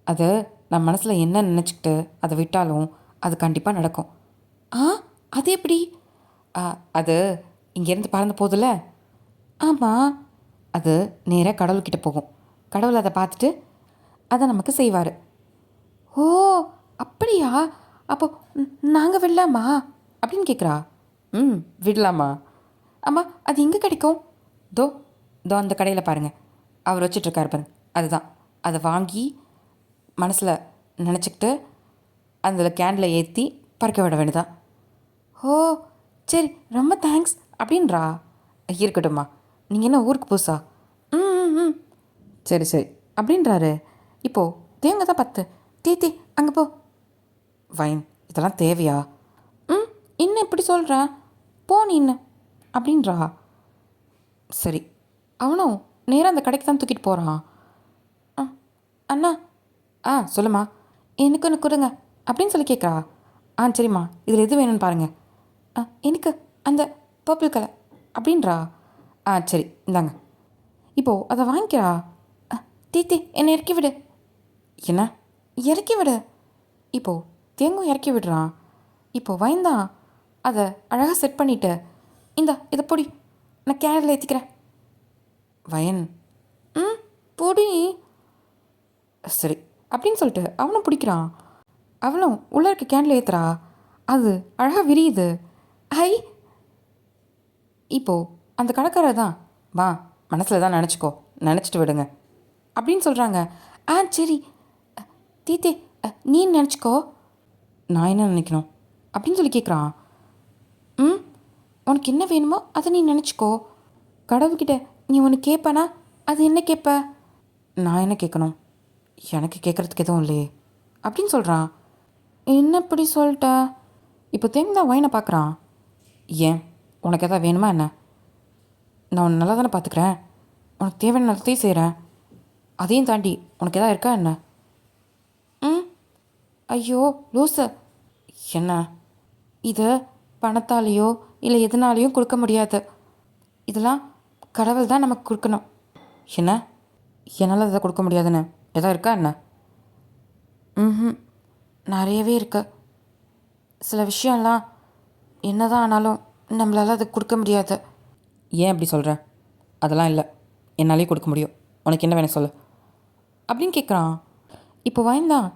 அது நான் மனசில் என்ன நினச்சிக்கிட்டு அதை விட்டாலும் அது கண்டிப்பாக நடக்கும். அது எப்படி? அது இங்கேருந்து பறந்து போதில்ல, ஆமாம், அது நேராக கடவுள்கிட்ட போகும். கடவுள் அதை பார்த்துட்டு அதை நமக்கு செய்வார். ஓ அப்படியா? அப்போ நாங்கள் விடலாமா அப்படின்னு கேட்குறா. விடலாமா? ஆமாம், அது எங்கே கிடைக்கும்? தோ அந்த கடையில் பாருங்கள், அவர் வச்சிட்ருக்காரு பாருங்க, அதுதான். அதை வாங்கி மனசில் நினச்சிக்கிட்டு அதில் கேண்டில் ஏற்றி பறக்க விட வேண்டியதான். ஓ சரி, ரொம்ப தேங்க்ஸ் அப்படின்றா. இருக்கட்டும்மா, நீங்கள் என்ன ஊருக்கு புதுசா? ம் ம் ம் சரி சரி அப்படின்றாரு. இப்போது தேங்க தான் 10. தீ அங்கே போ. வைன், இதெல்லாம் தேவையா? ம் இன்னும் இப்படி சொல்கிற? போ நீ இன்னும் அப்படின்றா. சரி, அவனும் நேராக அந்த கடைக்கு தான் தூக்கிட்டு போகிறான். ஆ அண்ணா. சொல்லுமா. எனக்கு ஒன்று கொடுங்க அப்படின்னு சொல்லி கேட்குறா. சரிம்மா, இதில் எது வேணும்னு பாருங்கள். எனக்கு அந்த பர்பிள் கலர் அப்படின்றா. சரி இந்தாங்க. இப்போது அதை வாங்கிக்கிறா. தீ என்னை இறக்கி விடு. என்ன இறக்கி விடு? இப்போது தேங்கும் இறக்கி விடுறான். இப்போது வயந்தான் அதை அழகாக செட் பண்ணிவிட்டு, இதை பொடி, நான் கேனரில் ஏற்றிக்கிறேன். வயன், பொடி. சரி அப்படின்னு சொல்லிட்டு அவனும் பிடிக்கிறான். அவளும் உள்ளே இருக்க கேண்டில் ஏற்றுறா. அது அழகாக விரியுது. ஹை. இப்போது அந்த கடைக்காரர் தான், வா மனசில் தான் நினச்சிக்கோ, நினச்சிட்டு விடுங்க அப்படின்னு சொல்கிறாங்க. சரி தீ நீ நினச்சிக்கோ. நான் என்ன நினைக்கணும் அப்படின்னு சொல்லி கேட்குறான். உனக்கு என்ன வேணுமோ அதை நீ நினச்சிக்கோ. கடவுள்கிட்ட நீ ஒன்று கேட்பனா, அது என்ன கேட்ப? நான் என்ன கேட்கணும்? எனக்கு கேட்குறதுக்கு எதுவும் இல்லையே அப்படின்னு சொல்கிறான். என்ன இப்படி சொல்லிட்ட? இப்போ தேங்தான் வயனை பார்க்குறான். ஏன், உனக்கு எதாவது வேணுமா என்ன? நான் உன்னை நல்லா தானே பார்த்துக்கிறேன், உனக்கு தேவையான நேரத்தையும் செய்கிறேன். அதையும் தாண்டி உனக்கு எதாவது இருக்கா என்ன? ஐயோ லூசு. என்ன? இதை பணத்தாலேயோ இல்லை எதுனாலேயும் கொடுக்க முடியாது. இதெல்லாம் கடவுள் தான் நமக்கு கொடுக்கணும். என்ன? என்னால் இதை கொடுக்க முடியாதுன்னு எதாவது இருக்கா என்ன? நிறையவே இருக்கு. சில விஷயம்லாம் என்ன தான் ஆனாலும் நம்மளால் அதை கொடுக்க முடியாது. ஏன் அப்படி சொல்கிறேன்? அதெல்லாம் இல்லை, என்னாலே கொடுக்க முடியும். உனக்கு என்ன வேணும் சொல்லு அப்படின்னு கேட்குறான். இப்போ வாய்ந்தான்,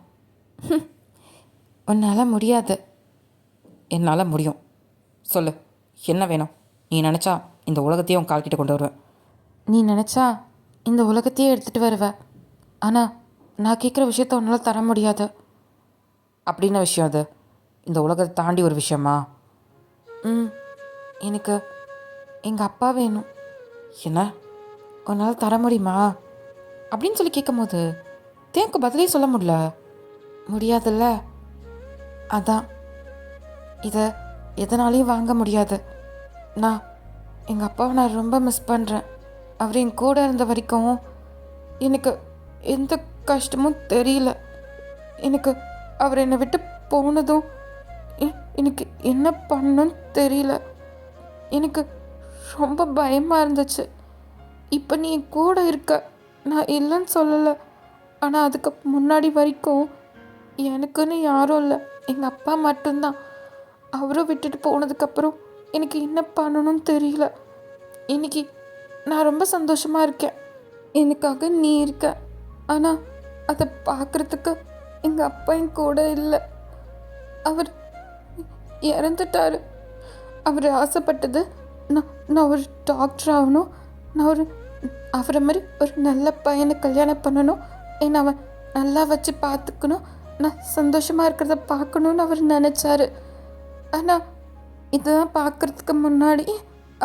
உன்னால் முடியாது. என்னால் முடியும். சொல்லு, என்ன வேணும்? நீ நினச்சா இந்த உலகத்தையே உன் கால்கிட்ட கொண்டு வருவேன். நீ நினச்சா இந்த உலகத்தையே எடுத்துகிட்டு வருவ. ஆனால் நான் கேட்குற விஷயத்த உன்னால் தர முடியாது. அப்படின்ன விஷயம் அது? இந்த உலகத்தை தாண்டி ஒரு விஷயமா? எனக்கு எங்கள் அப்பா வேணும். என்ன? உன்னால் தர முடியுமா அப்படின்னு சொல்லி கேட்கும் போது தேங்க்கு பதிலே சொல்ல முடியாதுல்ல. அதான் இதை எதனாலையும் வாங்க முடியாது. நான் எங்கள் அப்பாவை நான் ரொம்ப மிஸ் பண்ணுறேன். அவர் என் கூட இருந்த வரைக்கும் எனக்கு எந்த கஷ்டமும் தெரியல. எனக்கு அவர் என்னை விட்டு போனதும் எனக்கு என்ன பண்ணணும்னு தெரியல. எனக்கு ரொம்ப பயமாக இருந்துச்சு. இப்போ நீ என் கூட இருக்க, நான் இல்லைன்னு சொல்லலை. ஆனால் அதுக்கு முன்னாடி வரைக்கும் எனக்குன்னு யாரும் இல்லை, எங்கள் அப்பா மட்டும்தான். அவரும் விட்டுட்டு போனதுக்கப்புறம் எனக்கு என்ன பண்ணணும்னு தெரியல. இன்னைக்கு நான் ரொம்ப சந்தோஷமாக இருக்கேன். எனக்காக நீ இருக்க. ஆனால் அதை பார்க்குறதுக்கு எங்கள் அப்பா என் கூட இல்லை. அவர் இறந்துட்டார். அவர் ஆசைப்பட்டது நான் ஒரு டாக்டர் ஆகணும், நான் அவரை மாதிரி ஒரு நல்ல பையனை கல்யாணம் பண்ணணும், என்னை அவன் நல்லா வச்சு பார்த்துக்கணும், நான் சந்தோஷமாக இருக்கிறத பார்க்கணுன்னு அவர் நினச்சாரு. ஆனால் இதெல்லாம் பார்க்குறதுக்கு முன்னாடி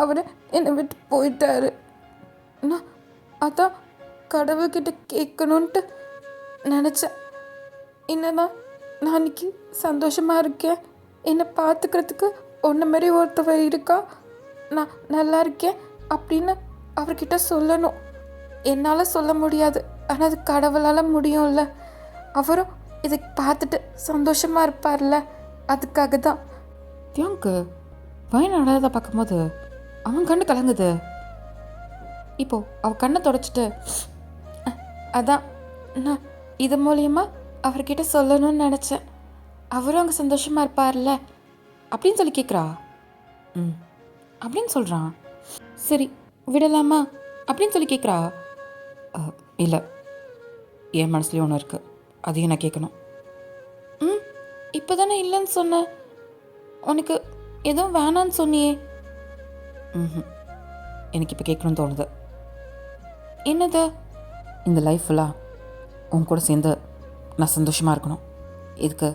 அவர் என்னை விட்டு போயிட்டாரு. நான் அதான் கடவுள்கிட்ட கேட்கணுன்ட்டு நினச்சேன். என்னன்னா நான் இன்னைக்கு சந்தோஷமாக இருக்கேன், என்னை பார்த்துக்கிறதுக்கு ஒன்று மாதிரி ஒருத்தவ இருக்கா, நான் நல்லா இருக்கேன் அப்படின்னு அவர்கிட்ட சொல்லணும். என்னால் சொல்ல முடியாது, ஆனால் அது கடவுளால் முடியும்ல. அவரும் இதை பார்த்துட்டு சந்தோஷமாக இருப்பார்ல, அதுக்காக தான். தியாங்கு வயநாடாத பார்க்கும்போது அவன் கண்ணு கலங்குது. இப்போ அவள் கண்ணை தொடச்சிட்டு, அதான் நான் இது மூலியமா அவர்கிட்ட சொல்லணும்னு நினச்சேன், அவரும் அங்கே சந்தோஷமாக இருப்பார்ல அப்படின்னு சொல்லி கேட்குறா. அப்படின்னு சொல்கிறான். சரி விடலாமா அப்படின்னு சொல்லி கேட்குறா. இல்லை, என் மனசுலேயும் ஒன்று இருக்குது, அதையும் நான் கேட்கணும். இப்போ தானே இல்லைன்னு சொன்னேன், உனக்கு எதுவும் வேணான்னு சொன்னியே. எனக்கு இப்போ கேட்கணும்னு தோணுது. என்னது? இந்த லைஃப் ஃபுல்லாக உன் கூட சேர்ந்து நான் சந்தோஷமாக இருக்கணும். இதுக்கு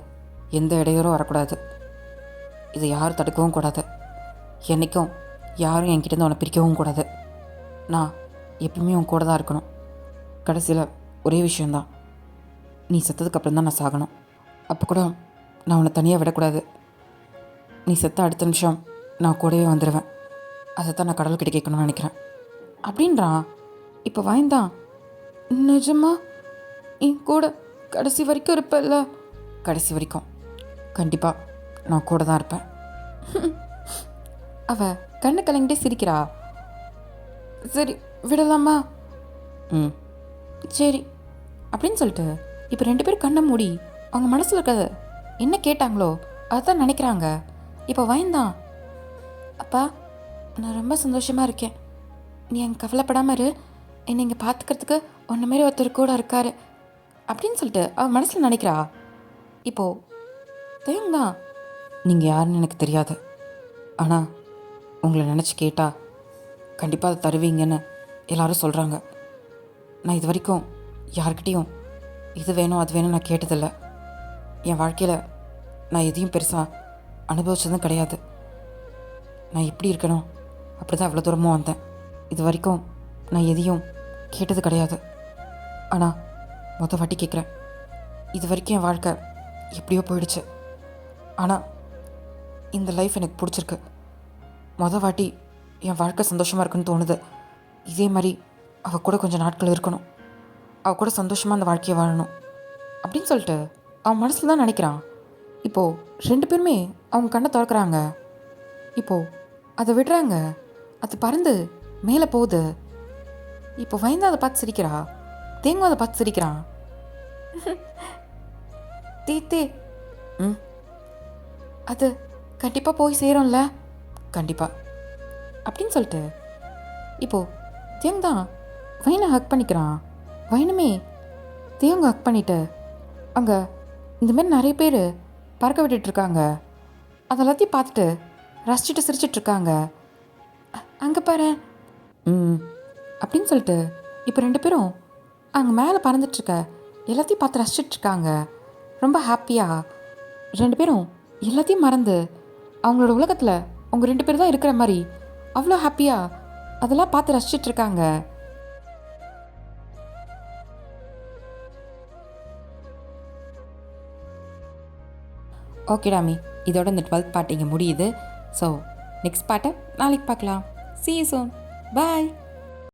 எந்த இடையூறும் வரக்கூடாது. இதை யாரும் தடுக்கவும் கூடாது. என்றைக்கும் யாரும் என்கிட்டேருந்து உன்னை பிரிக்கவும் கூடாது. நான் எப்பயுமே உன் கூட தான் இருக்கணும். கடைசியில் ஒரே விஷயந்தான், நீ செத்ததுக்கப்புறம் தான் நான் சாகணும். அப்போ கூட நான் உன்னை தனியாக விடக்கூடாது. நீ செத்த அடுத்த நிமிஷம் நான் கூடவே வந்துடுவேன். அதை தான் நான் கடவுள்கிட்ட கேட்கணும்னு நினைக்கிறேன் அப்படின்றான். இப்போ வாய்ந்தான், நிஜமா என் கூட கடைசி வரைக்கும் இருப்பல்ல? கடைசி வரைக்கும் கண்டிப்பாக நான் கூட தான் இருப்பேன். அவ கண்ணு கலங்கிட்டே சிரிக்கிறா. சரி விடலாமா? ம் சரி அப்படின்னு சொல்லிட்டு இப்போ 2 பேரும் கண்ணை மூடி அவங்க மனசில் இருக்கிறத என்ன கேட்டாங்களோ அதுதான் நினைக்கிறாங்க. இப்போ வாய்ந்தான், அப்பா நான் ரொம்ப சந்தோஷமாக இருக்கேன். நீ அங்கே கவலைப்படாமல் இரு. என்னை இங்கே பார்த்துக்கிறதுக்கு ஒன்று மாரி ஒருத்தர் கூட இருக்காரு அப்படின்னு சொல்லிட்டு அவன் மனசில் நினைக்கிறா. இப்போது தேங்தான், நீங்கள் யாருன்னு எனக்கு தெரியாது, ஆனால் உங்களை நினச்சி கேட்டா கண்டிப்பாக அதை தருவீங்கன்னு எல்லாரும் சொல்கிறாங்க. நான் இது வரைக்கும் யார்கிட்டையும் இது வேணும் அது வேணும் நான் கேட்டதில்லை. என் வாழ்க்கையில் நான் எதையும் பெருசாக அனுபவிச்சதும் கிடையாது. நான் எப்படி இருக்கணும் அப்படி தான் அவ்வளோ தூரமும் வந்தேன். இது வரைக்கும் நான் எதையும் கேட்டது கிடையாது. ஆனால் மொதல் வாட்டி கேட்குறேன். இது வரைக்கும் என் வாழ்க்கை எப்படியோ போயிடுச்சு, ஆனால் இந்த லைஃப் எனக்கு பிடிச்சிருக்கு. மொதல் வாட்டி என் வாழ்க்கை சந்தோஷமாக இருக்குன்னு தோணுது. இதே மாதிரி அவள் கூட கொஞ்சம் நாட்கள் இருக்கணும், அவள் கூட சந்தோஷமாக அந்த வாழ்க்கையை வாழணும் அப்படின்னு சொல்லிட்டு அவன் மனசில் தான் நினைக்கிறான். இப்போது 2 பேருமே அவங்க கண்ணை திறக்கிறாங்க. இப்போது அதை விடுறாங்க, அது பறந்து மேலே போகுது. இப்போ வயந்தா அதை பார்த்து சிரிக்கிறா. தேங்கும் அதை பார்த்து சிரிக்கிறான். தீத்தே ம் அது கண்டிப்பாக போய் சேரும்ல? கண்டிப்பாக அப்படின்னு சொல்லிட்டு இப்போது தேங் தான் வயனை ஹக் பண்ணிக்கிறான். வயனுமே தேவங்க ஹக் பண்ணிட்டு அங்கே இந்தமாரி நிறைய பேர் பறக்க விட்டுட்ருக்காங்க. அதெல்லாத்தையும் பார்த்துட்டு ரசிச்சுட்டு சிரிச்சிட்ருக்காங்க. அங்கே பாரு ம் அப்படின்னு சொல்லிட்டு இப்போ 2 பேரும் அங்கே மேலே பறந்துட்டுருக்க எல்லாத்தையும் பார்த்து ரசிச்சிட்ருக்காங்க. ரொம்ப ஹாப்பியாக 2 பேரும் எல்லாத்தையும் மறந்து அவங்களோட உலகத்தில் அவங்க 2 பேர் தான் இருக்கிற மாதிரி அவ்வளோ ஹாப்பியாக அதெல்லாம் பார்த்து ரசிச்சிட்ருக்காங்க. ஓகே டாமி, இதோட இந்த 12th பார்ட் இங்கே முடியுது. ஸோ நெக்ஸ்ட் பார்ட்டை நாளைக்கு பார்க்கலாம். See you soon. Bye.